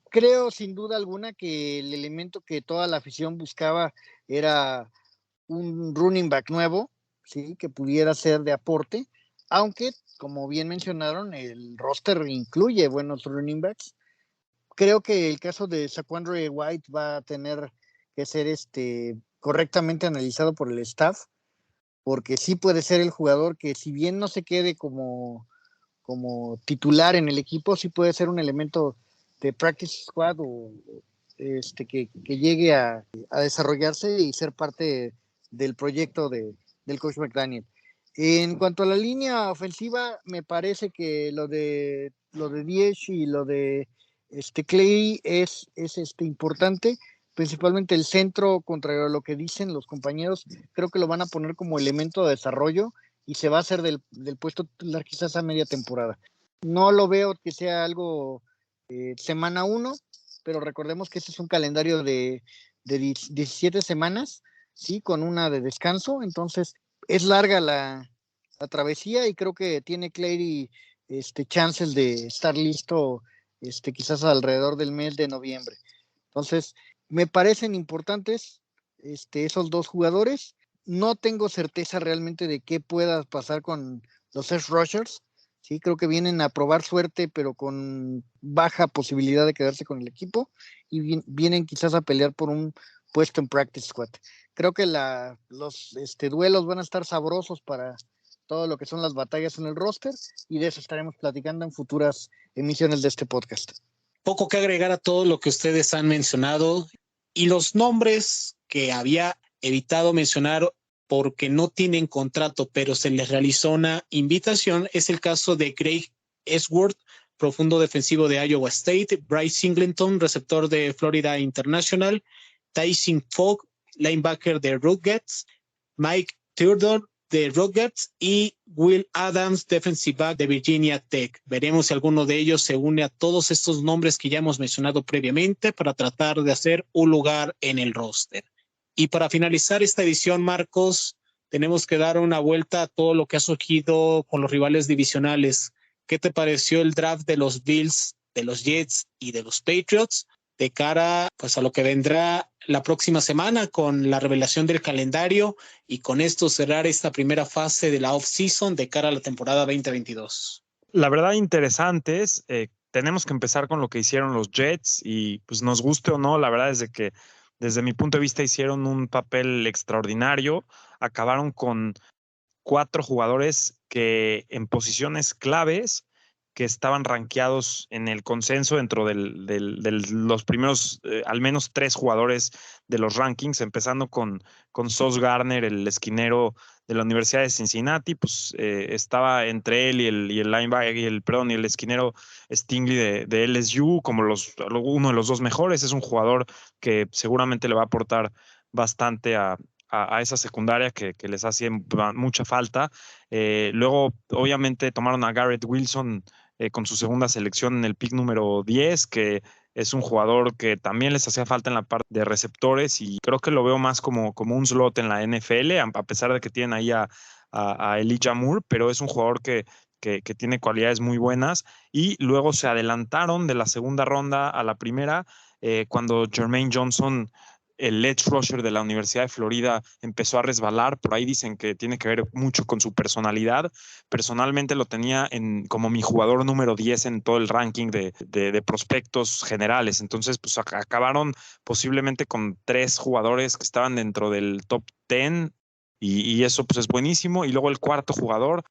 Creo sin duda alguna que el elemento que toda la afición buscaba era un running back nuevo, ¿sí? Que pudiera ser de aporte, aunque, como bien mencionaron, el roster incluye buenos running backs. Creo que el caso de Saquandre White va a tener que ser correctamente analizado por el staff, porque sí puede ser el jugador que, si bien no se quede como titular en el equipo, sí puede ser un elemento de practice squad o que llegue a desarrollarse y ser parte del proyecto del coach McDaniel. En cuanto a la línea ofensiva, me parece que lo de Diez y lo de Clay es importante, principalmente el centro, contra lo que dicen los compañeros, creo que lo van a poner como elemento de desarrollo y se va a hacer del puesto titular quizás a media temporada. No lo veo que sea algo semana 1, pero recordemos que este es un calendario de 17 semanas, ¿sí? Con una de descanso, entonces es larga la travesía y creo que tiene Clary chances de estar listo quizás alrededor del mes de noviembre. Entonces, me parecen importantes esos dos jugadores. No tengo certeza realmente de qué pueda pasar con los edge rushers. Sí, creo que vienen a probar suerte, pero con baja posibilidad de quedarse con el equipo y vienen quizás a pelear por un puesto en practice squad. Creo que los duelos van a estar sabrosos para todo lo que son las batallas en el roster y de eso estaremos platicando en futuras emisiones de este podcast. Poco que agregar a todo lo que ustedes han mencionado y los nombres que había evitado mencionar porque no tienen contrato, pero se les realizó una invitación, es el caso de Craig Esworth, profundo defensivo de Iowa State, Bryce Singleton, receptor de Florida International, Tyson Fogg, linebacker de Rutgers, Mike Theodore de Rutgers y Will Adams, defensive back de Virginia Tech. Veremos si alguno de ellos se une a todos estos nombres que ya hemos mencionado previamente para tratar de hacer un lugar en el roster. Y para finalizar esta edición, Marcos, tenemos que dar una vuelta a todo lo que ha surgido con los rivales divisionales. ¿Qué te pareció el draft de los Bills, de los Jets y de los Patriots de cara pues a lo que vendrá la próxima semana con la revelación del calendario y con esto cerrar esta primera fase de la off-season de cara a la temporada 2022? La verdad, interesantes. Tenemos que empezar con lo que hicieron los Jets y pues nos guste o no, la verdad es de que desde mi punto de vista hicieron un papel extraordinario. Acabaron con 4 jugadores que en posiciones claves que estaban rankeados en el consenso dentro de los primeros, al menos 3 jugadores de los rankings, empezando con Sauce Gardner, el esquinero de la Universidad de Cincinnati, pues estaba entre él y el linebacker, y el esquinero Stingley de LSU como uno de los 2 mejores. Es un jugador que seguramente le va a aportar bastante a esa secundaria que les hace mucha falta. Luego, obviamente, tomaron a Garrett Wilson con su segunda selección en el pick número 10, que es un jugador que también les hacía falta en la parte de receptores, y creo que lo veo más como un slot en la NFL, a pesar de que tienen ahí a Elijah Moore, pero es un jugador que tiene cualidades muy buenas. Y luego se adelantaron de la segunda ronda a la primera, cuando Jermaine Johnson, el edge rusher de la Universidad de Florida, empezó a resbalar. Por ahí dicen que tiene que ver mucho con su personalidad. Personalmente lo tenía como mi jugador número 10 en todo el ranking de prospectos generales. Entonces, pues acabaron posiblemente con 3 jugadores que estaban dentro del top 10, y eso pues es buenísimo. Y luego el cuarto jugador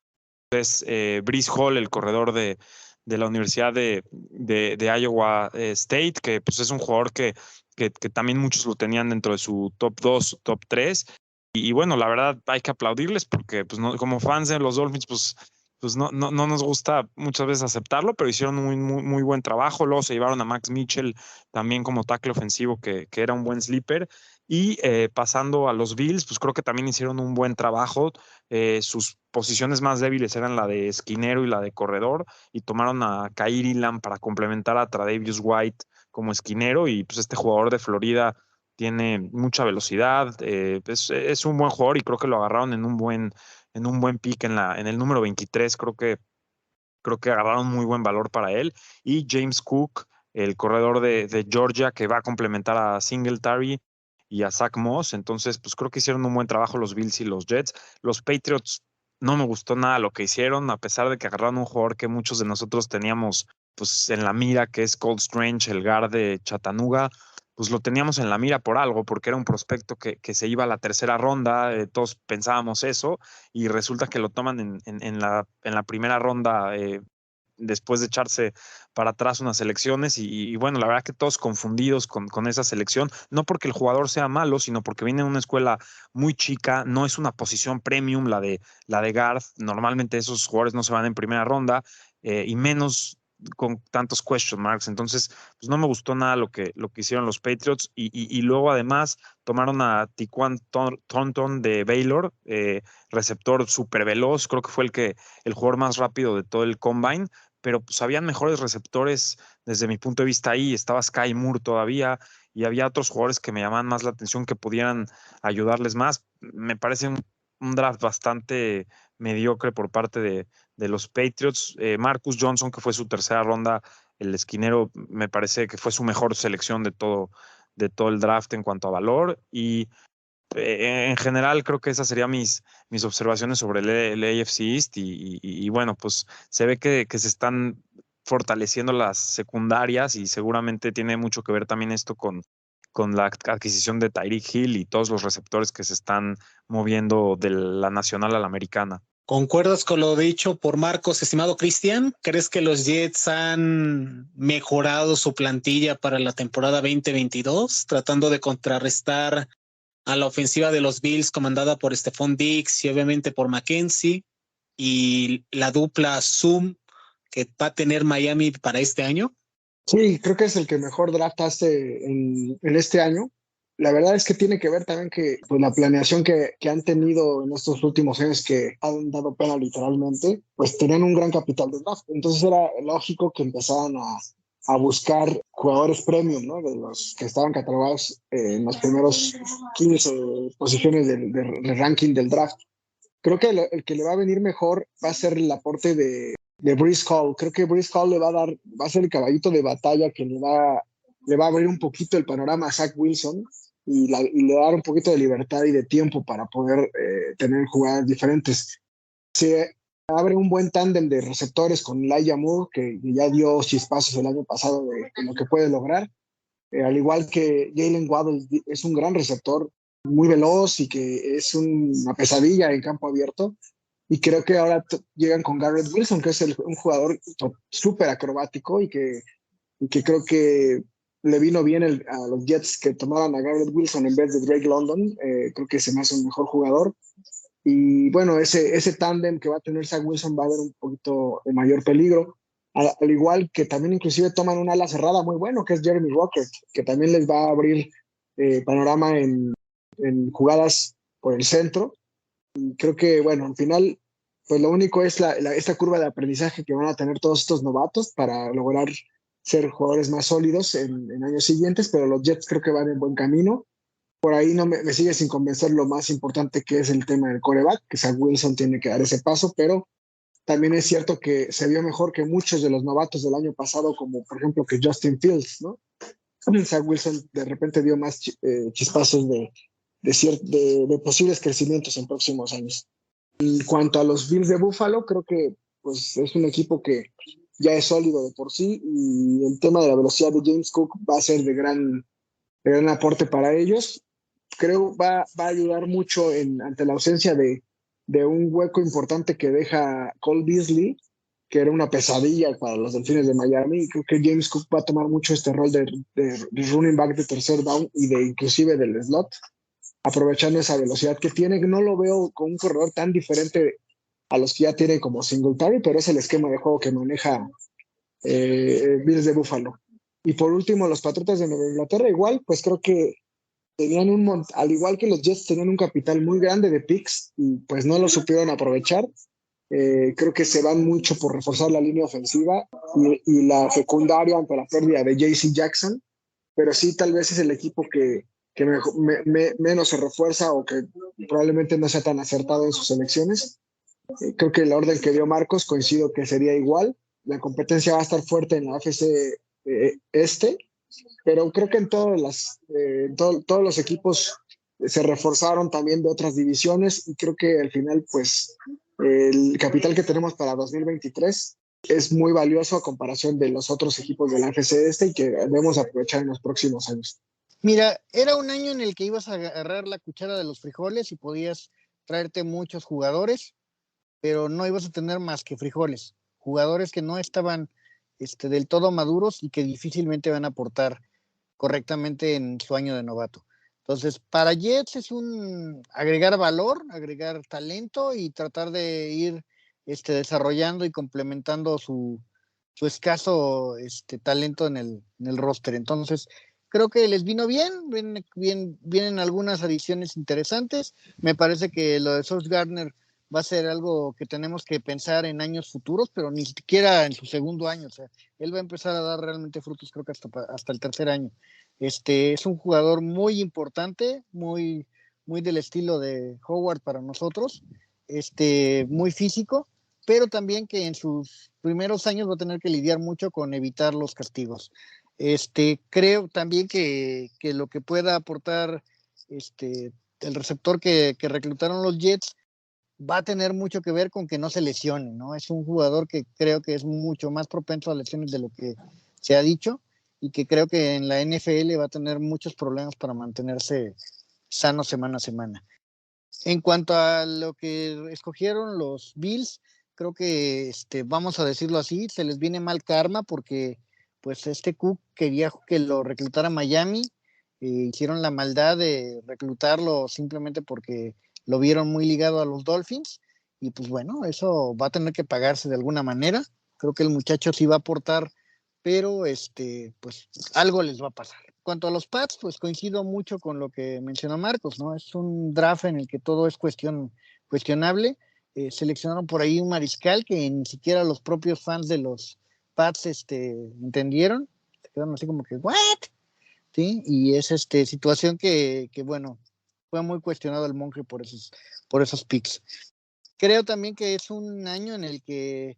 es Breece Hall, el corredor de la Universidad de Iowa State, que pues es un jugador que también muchos lo tenían dentro de su top 2, top 3. Y bueno, la verdad hay que aplaudirles porque pues no, como fans de los Dolphins, pues no nos gusta muchas veces aceptarlo, pero hicieron muy buen trabajo. Luego se llevaron a Max Mitchell también como tackle ofensivo, que era un buen sleeper. Y pasando a los Bills, pues creo que también hicieron un buen trabajo. Sus posiciones más débiles eran la de esquinero y la de corredor, y tomaron a Kaiir Elam para complementar a Tre'Davious White como esquinero. Y pues este jugador de Florida tiene mucha velocidad, es un buen jugador, y creo que lo agarraron en un buen pick en el número 23. Creo que agarraron muy buen valor para él. Y James Cook, el corredor de Georgia, que va a complementar a Singletary y a Zach Moss. Entonces, pues creo que hicieron un buen trabajo los Bills y los Jets. Los Patriots, no me gustó nada lo que hicieron, a pesar de que agarraron un jugador que muchos de nosotros teníamos pues en la mira, que es Cold Strange, el guard de Chattanooga. Pues lo teníamos en la mira por algo, porque era un prospecto que se iba a la tercera ronda. Todos pensábamos eso, y resulta que lo toman en la primera ronda, después de echarse para atrás unas elecciones. Y bueno, la verdad que todos confundidos con esa selección, no porque el jugador sea malo, sino porque viene de una escuela muy chica. No es una posición premium la de guard. Normalmente esos jugadores no se van en primera ronda, y menos con tantos question marks. Entonces, pues no me gustó nada lo que hicieron los Patriots. Y luego además tomaron a Tyquan Thornton de Baylor, receptor súper veloz. Creo que fue el jugador más rápido de todo el combine, pero pues habían mejores receptores desde mi punto de vista ahí. Estaba Sky Moore todavía, y había otros jugadores que me llamaban más la atención, que pudieran ayudarles más. Me parece un draft bastante mediocre por parte de los Patriots. Marcus Johnson, que fue su tercera ronda, el esquinero, me parece que fue su mejor selección de todo el draft en cuanto a valor. Y en general creo que esas serían mis observaciones sobre el AFC East. Y bueno, pues se ve que se están fortaleciendo las secundarias, y seguramente tiene mucho que ver también esto con la adquisición de Tyreek Hill y todos los receptores que se están moviendo de la nacional a la americana. ¿Concuerdas con lo dicho por Marcos, estimado Cristian? ¿Crees que los Jets han mejorado su plantilla para la temporada 2022, tratando de contrarrestar a la ofensiva de los Bills comandada por Stephon Diggs y obviamente por McKenzie, y la dupla Zoom que va a tener Miami para este año? Sí, creo que es el que mejor draft hace en este año. La verdad es que tiene que ver también que pues, la planeación que han tenido en estos últimos años, que han dado pena literalmente, pues tenían un gran capital de draft. Entonces era lógico que empezaran a buscar jugadores premium, ¿no? De los que estaban catalogados en los primeros 15 posiciones del ranking del draft. Creo que el que le va a venir mejor va a ser el aporte de Breece Hall. Creo que Breece Hall va a ser el caballito de batalla que le va a abrir un poquito el panorama a Zach Wilson, y le va a dar un poquito de libertad y de tiempo para poder tener jugadas diferentes. Se abre un buen tándem de receptores con Elijah Moore, que ya dio chispazos el año pasado de lo que puede lograr. Al igual que Jalen Waddle, es un gran receptor, muy veloz, y que es una pesadilla en campo abierto. y creo que ahora llegan con Garrett Wilson, que es un jugador súper acrobático y que creo que le vino bien a los Jets que tomaran a Garrett Wilson en vez de Drake London. Creo que se me hace un mejor jugador. Y bueno, ese tándem que va a tener Zach Wilson va a haber un poquito de mayor peligro. Al igual que también inclusive toman un ala cerrada muy bueno, que es Jeremy Ruckert, que también les va a abrir panorama en jugadas por el centro. Y creo que, bueno, al final, pues lo único es esta curva de aprendizaje que van a tener todos estos novatos para lograr ser jugadores más sólidos en años siguientes, pero los Jets creo que van en buen camino. Por ahí no me sigue sin convencer lo más importante que es el tema del quarterback, que Zach Wilson tiene que dar ese paso, pero también es cierto que se vio mejor que muchos de los novatos del año pasado, como por ejemplo que Justin Fields, ¿no? Zach Wilson de repente dio más chispazos de posibles crecimientos en próximos años. En cuanto a los Bills de Buffalo, creo que pues, es un equipo que ya es sólido de por sí y el tema de la velocidad de James Cook va a ser de gran aporte para ellos. Creo va a ayudar mucho ante la ausencia de un hueco importante que deja Cole Beasley, que era una pesadilla para los Delfines de Miami. Creo que James Cook va a tomar mucho este rol de running back de tercer down y inclusive del slot, aprovechando esa velocidad que tiene. No lo veo con un corredor tan diferente a los que ya tiene como Singletary, pero es el esquema de juego que maneja Bills de Buffalo. Y por último, los Patriotas de Nueva Inglaterra, igual, pues creo que tenían al igual que los Jets, tenían un capital muy grande de picks y pues no lo supieron aprovechar. Creo que se van mucho por reforzar la línea ofensiva y la secundaria ante la pérdida de JC Jackson, pero sí tal vez es el equipo que menos se refuerza o que probablemente no sea tan acertado en sus elecciones. Creo que el orden que dio Marcos coincido que sería igual. La competencia va a estar fuerte en la AFC este, pero creo que en todos los equipos se reforzaron también de otras divisiones y creo que al final pues el capital que tenemos para 2023 es muy valioso a comparación de los otros equipos de la AFC este y que debemos aprovechar en los próximos años. Mira, era un año en el que ibas a agarrar la cuchara de los frijoles y podías traerte muchos jugadores, pero no ibas a tener más que frijoles, jugadores que no estaban del todo maduros y que difícilmente van a aportar correctamente en su año de novato. Entonces, para Jets es un agregar valor, agregar talento y tratar de ir desarrollando y complementando su escaso talento en el roster. Entonces, creo que les vino vienen algunas adiciones interesantes. Me parece que lo de Sauce Gardner va a ser algo que tenemos que pensar en años futuros, pero ni siquiera en su segundo año. O sea, él va a empezar a dar realmente frutos, creo que hasta el tercer año. Es un jugador muy importante, muy, muy del estilo de Howard para nosotros, muy físico, pero también que en sus primeros años va a tener que lidiar mucho con evitar los castigos. Creo también que lo que pueda aportar el receptor que reclutaron los Jets va a tener mucho que ver con que no se lesione, ¿no? Es un jugador que creo que es mucho más propenso a lesiones de lo que se ha dicho y que creo que en la NFL va a tener muchos problemas para mantenerse sano semana a semana. En cuanto a lo que escogieron los Bills, creo que vamos a decirlo así, se les viene mal karma porque pues Cook quería que lo reclutara Miami, hicieron la maldad de reclutarlo simplemente porque lo vieron muy ligado a los Dolphins y pues bueno, eso va a tener que pagarse de alguna manera. Creo que el muchacho sí va a aportar, pero pues algo les va a pasar. En cuanto a los Pats, pues coincido mucho con lo que mencionó Marcos, ¿no? Es un draft en el que todo es cuestionable. Seleccionaron por ahí un mariscal que ni siquiera los propios fans de los Pats entendieron. Se quedaron así como que, ¿what? ¿Sí? Y es situación que bueno, fue muy cuestionado el Monje por esos picks. Creo también que es un año en el que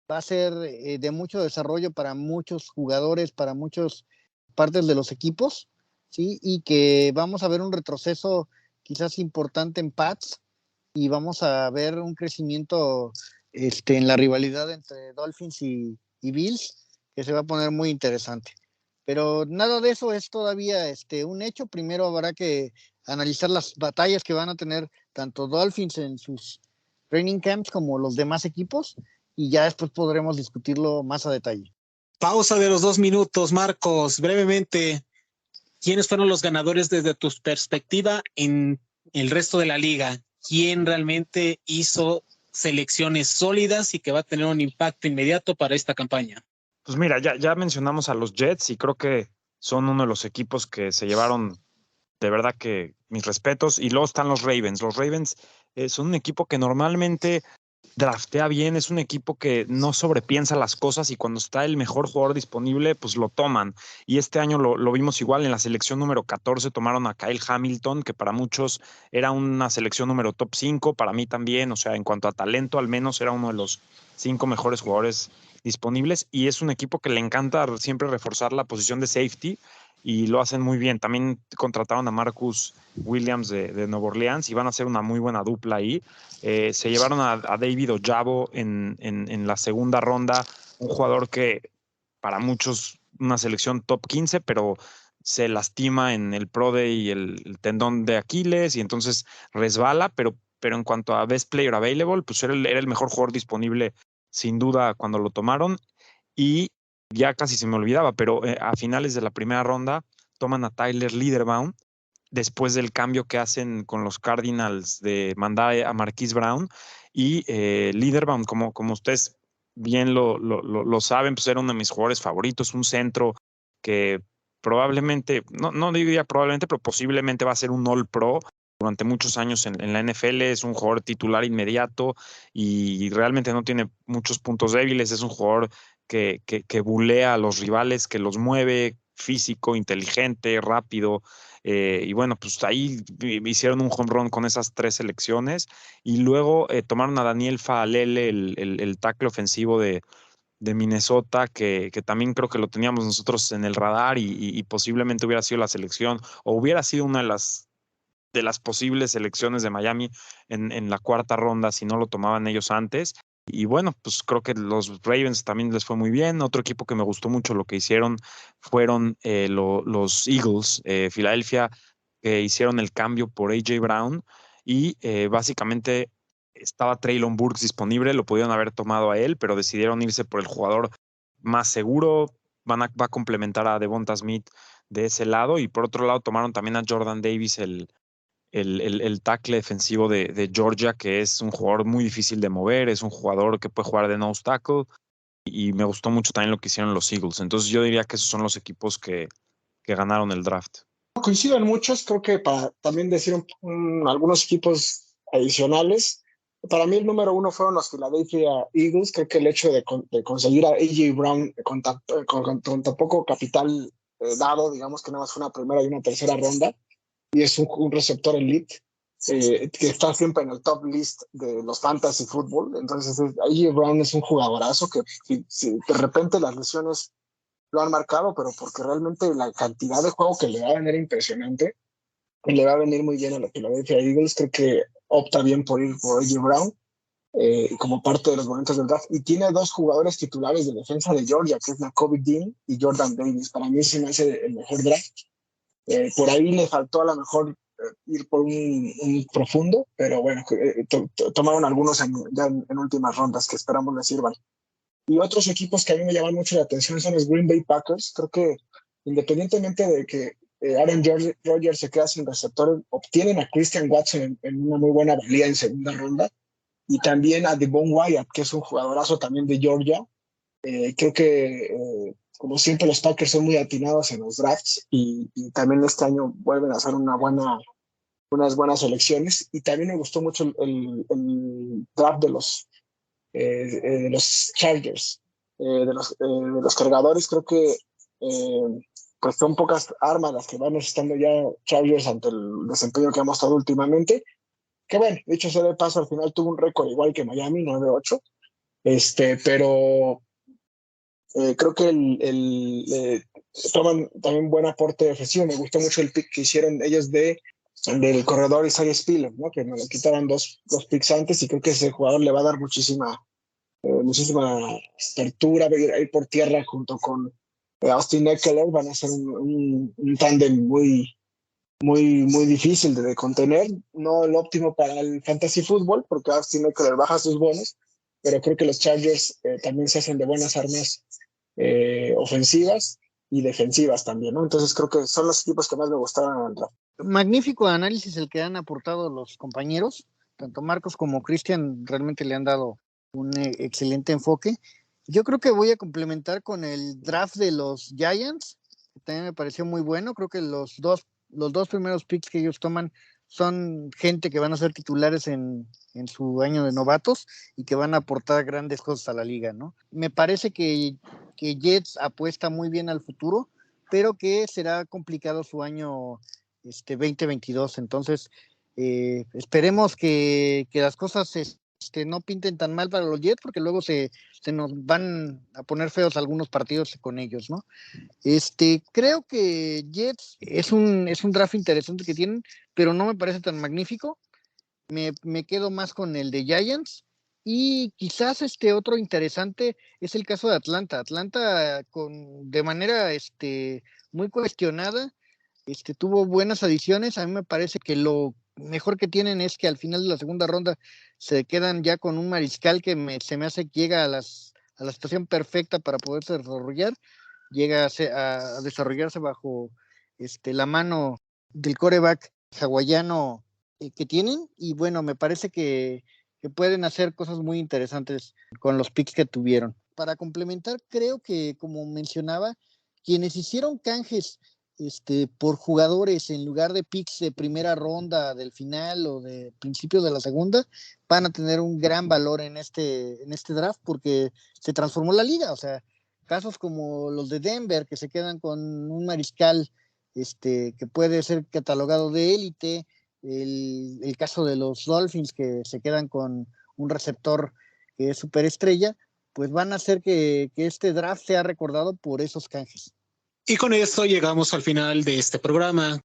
va a ser de mucho desarrollo para muchos jugadores, para muchas partes de los equipos, ¿sí? Y que vamos a ver un retroceso quizás importante en Pats y vamos a ver un crecimiento en la rivalidad entre Dolphins y Bills que se va a poner muy interesante. Pero nada de eso es todavía un hecho. Primero habrá que analizar las batallas que van a tener tanto Dolphins en sus training camps como los demás equipos y ya después podremos discutirlo más a detalle. Pausa de los 2 minutos, Marcos, brevemente, ¿quiénes fueron los ganadores desde tu perspectiva en el resto de la liga? ¿Quién realmente hizo selecciones sólidas y que va a tener un impacto inmediato para esta campaña? Pues mira, ya mencionamos a los Jets y creo que son uno de los equipos que se llevaron de verdad que mis respetos. Y luego están los Ravens. Los Ravens son un equipo que normalmente draftea bien, es un equipo que no sobrepiensa las cosas y cuando está el mejor jugador disponible, pues lo toman. Y este año lo vimos igual, en la selección número 14 tomaron a Kyle Hamilton, que para muchos era una selección número top 5, para mí también, o sea, en cuanto a talento, al menos era uno de los 5 mejores jugadores disponibles y es un equipo que le encanta siempre reforzar la posición de safety y lo hacen muy bien. También contrataron a Marcus Williams de Nueva Orleans y van a hacer una muy buena dupla ahí. Se llevaron a David Ojabo en la segunda ronda, un jugador que para muchos una selección top 15, pero se lastima en el Pro Day y el tendón de Aquiles y entonces resbala, pero en cuanto a Best Player Available, pues era el mejor jugador disponible sin duda cuando lo tomaron y ya casi se me olvidaba, pero a finales de la primera ronda toman a Tyler Linderbaum después del cambio que hacen con los Cardinals de mandar a Marquise Brown y Linderbaum, como ustedes bien lo saben, pues era uno de mis jugadores favoritos, un centro que probablemente, no diría probablemente, pero posiblemente va a ser un All Pro durante muchos años en la NFL, es un jugador titular inmediato y realmente no tiene muchos puntos débiles, es un jugador que bulea a los rivales, que los mueve, físico, inteligente, rápido, y bueno, pues ahí hicieron un home run con esas 3 selecciones y luego tomaron a Daniel Faalele, el tackle ofensivo de Minnesota, que también creo que lo teníamos nosotros en el radar y posiblemente hubiera sido la selección o hubiera sido una de las posibles selecciones de Miami en la cuarta ronda si no lo tomaban ellos antes. Y bueno, pues creo que los Ravens también les fue muy bien. Otro equipo que me gustó mucho lo que hicieron fueron los Eagles, Filadelfia, que hicieron el cambio por A.J. Brown y básicamente estaba Treylon Burks disponible, lo pudieron haber tomado a él, pero decidieron irse por el jugador más seguro, va a complementar a Devonta Smith de ese lado y por otro lado tomaron también a Jordan Davis, el tackle defensivo de Georgia, que es un jugador muy difícil de mover, es un jugador que puede jugar de nose tackle y me gustó mucho también lo que hicieron los Eagles. Entonces yo diría que esos son los equipos que ganaron el draft. Coincido en muchos, creo que para también decir algunos equipos adicionales, para mí el número 1 fueron los Philadelphia Eagles. Creo que el hecho de conseguir a A.J. Brown con tan poco capital dado, digamos que nada más fue una primera y una tercera ronda, y es un receptor elite que está siempre en el top list de los fantasy fútbol. Entonces, A.J. Brown es un jugadorazo que si de repente las lesiones lo han marcado, pero porque realmente la cantidad de juego que le va a venir impresionante y le va a venir muy bien a los Philadelphia Eagles. Creo que opta bien por ir por A.J. Brown como parte de los momentos del draft, y tiene 2 jugadores titulares de defensa de Georgia, que es Nakobe Dean y Jordan Davis. Para mí se me hace el mejor draft. Por ahí le faltó a lo mejor ir por un profundo, pero bueno, tomaron algunos ya en últimas rondas que esperamos les sirvan. Y otros equipos que a mí me llaman mucho la atención son los Green Bay Packers. Creo que independientemente de que Aaron Rodgers se queda sin receptor, obtienen a Christian Watson en una muy buena valía en segunda ronda y también a Devon Wyatt, que es un jugadorazo también de Georgia. Creo que como siempre los Packers son muy atinados en los drafts y también este año vuelven a hacer unas buenas elecciones. Y también me gustó mucho el draft de los Chargers, de los cargadores. Creo que pues son pocas armas las que van necesitando ya Chargers ante el desempeño que ha mostrado últimamente. Que bueno, dicho sea de paso, al final tuvo un récord igual que Miami, 9-8. Pero creo que toman también buen aporte defensivo. Me gustó mucho el pick que hicieron ellos del corredor Isaiah Spiller, ¿no? Que me lo quitaron dos picks antes, y creo que ese jugador le va a dar muchísima apertura, a ir por tierra junto con Austin Eckler. Van a ser un tándem muy, muy difícil de contener, no lo óptimo para el fantasy fútbol, porque Austin Eckler baja sus bonos, pero creo que los Chargers también se hacen de buenas armas ofensivas y defensivas también, ¿no? Entonces creo que son los equipos que más me gustaron en el draft. Magnífico análisis el que han aportado los compañeros, tanto Marcos como Cristian realmente le han dado un excelente enfoque. Yo creo que voy a complementar con el draft de los Giants, que también me pareció muy bueno. Creo que los dos primeros picks que ellos toman son gente que van a ser titulares en su año de novatos y que van a aportar grandes cosas a la liga, ¿no? Me parece que Jets apuesta muy bien al futuro, pero que será complicado su año 2022. Entonces, esperemos que las cosas no pinten tan mal para los Jets, porque luego se nos van a poner feos algunos partidos con ellos, ¿no? Creo que Jets es un draft interesante que tienen, pero no me parece tan magnífico. Me quedo más con el de Giants, y quizás otro interesante es el caso de Atlanta. Atlanta de manera muy cuestionada, tuvo buenas adiciones. A mí me parece que lo mejor que tienen es que al final de la segunda ronda se quedan ya con un mariscal que se me hace que llega a la situación perfecta para poderse desarrollar, llega a desarrollarse bajo la mano del quarterback hawaiano que tienen, y bueno, me parece que pueden hacer cosas muy interesantes con los picks que tuvieron. Para complementar, creo que, como mencionaba, quienes hicieron canjes por jugadores en lugar de picks de primera ronda del final o de principio de la segunda, van a tener un gran valor en este draft, porque se transformó la liga. O sea, casos como los de Denver, que se quedan con un mariscal que puede ser catalogado de élite, el caso de los Dolphins, que se quedan con un receptor que es superestrella, pues van a hacer que este draft sea recordado por esos canjes. Y con esto llegamos al final de este programa.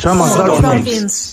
Somos Dolphins.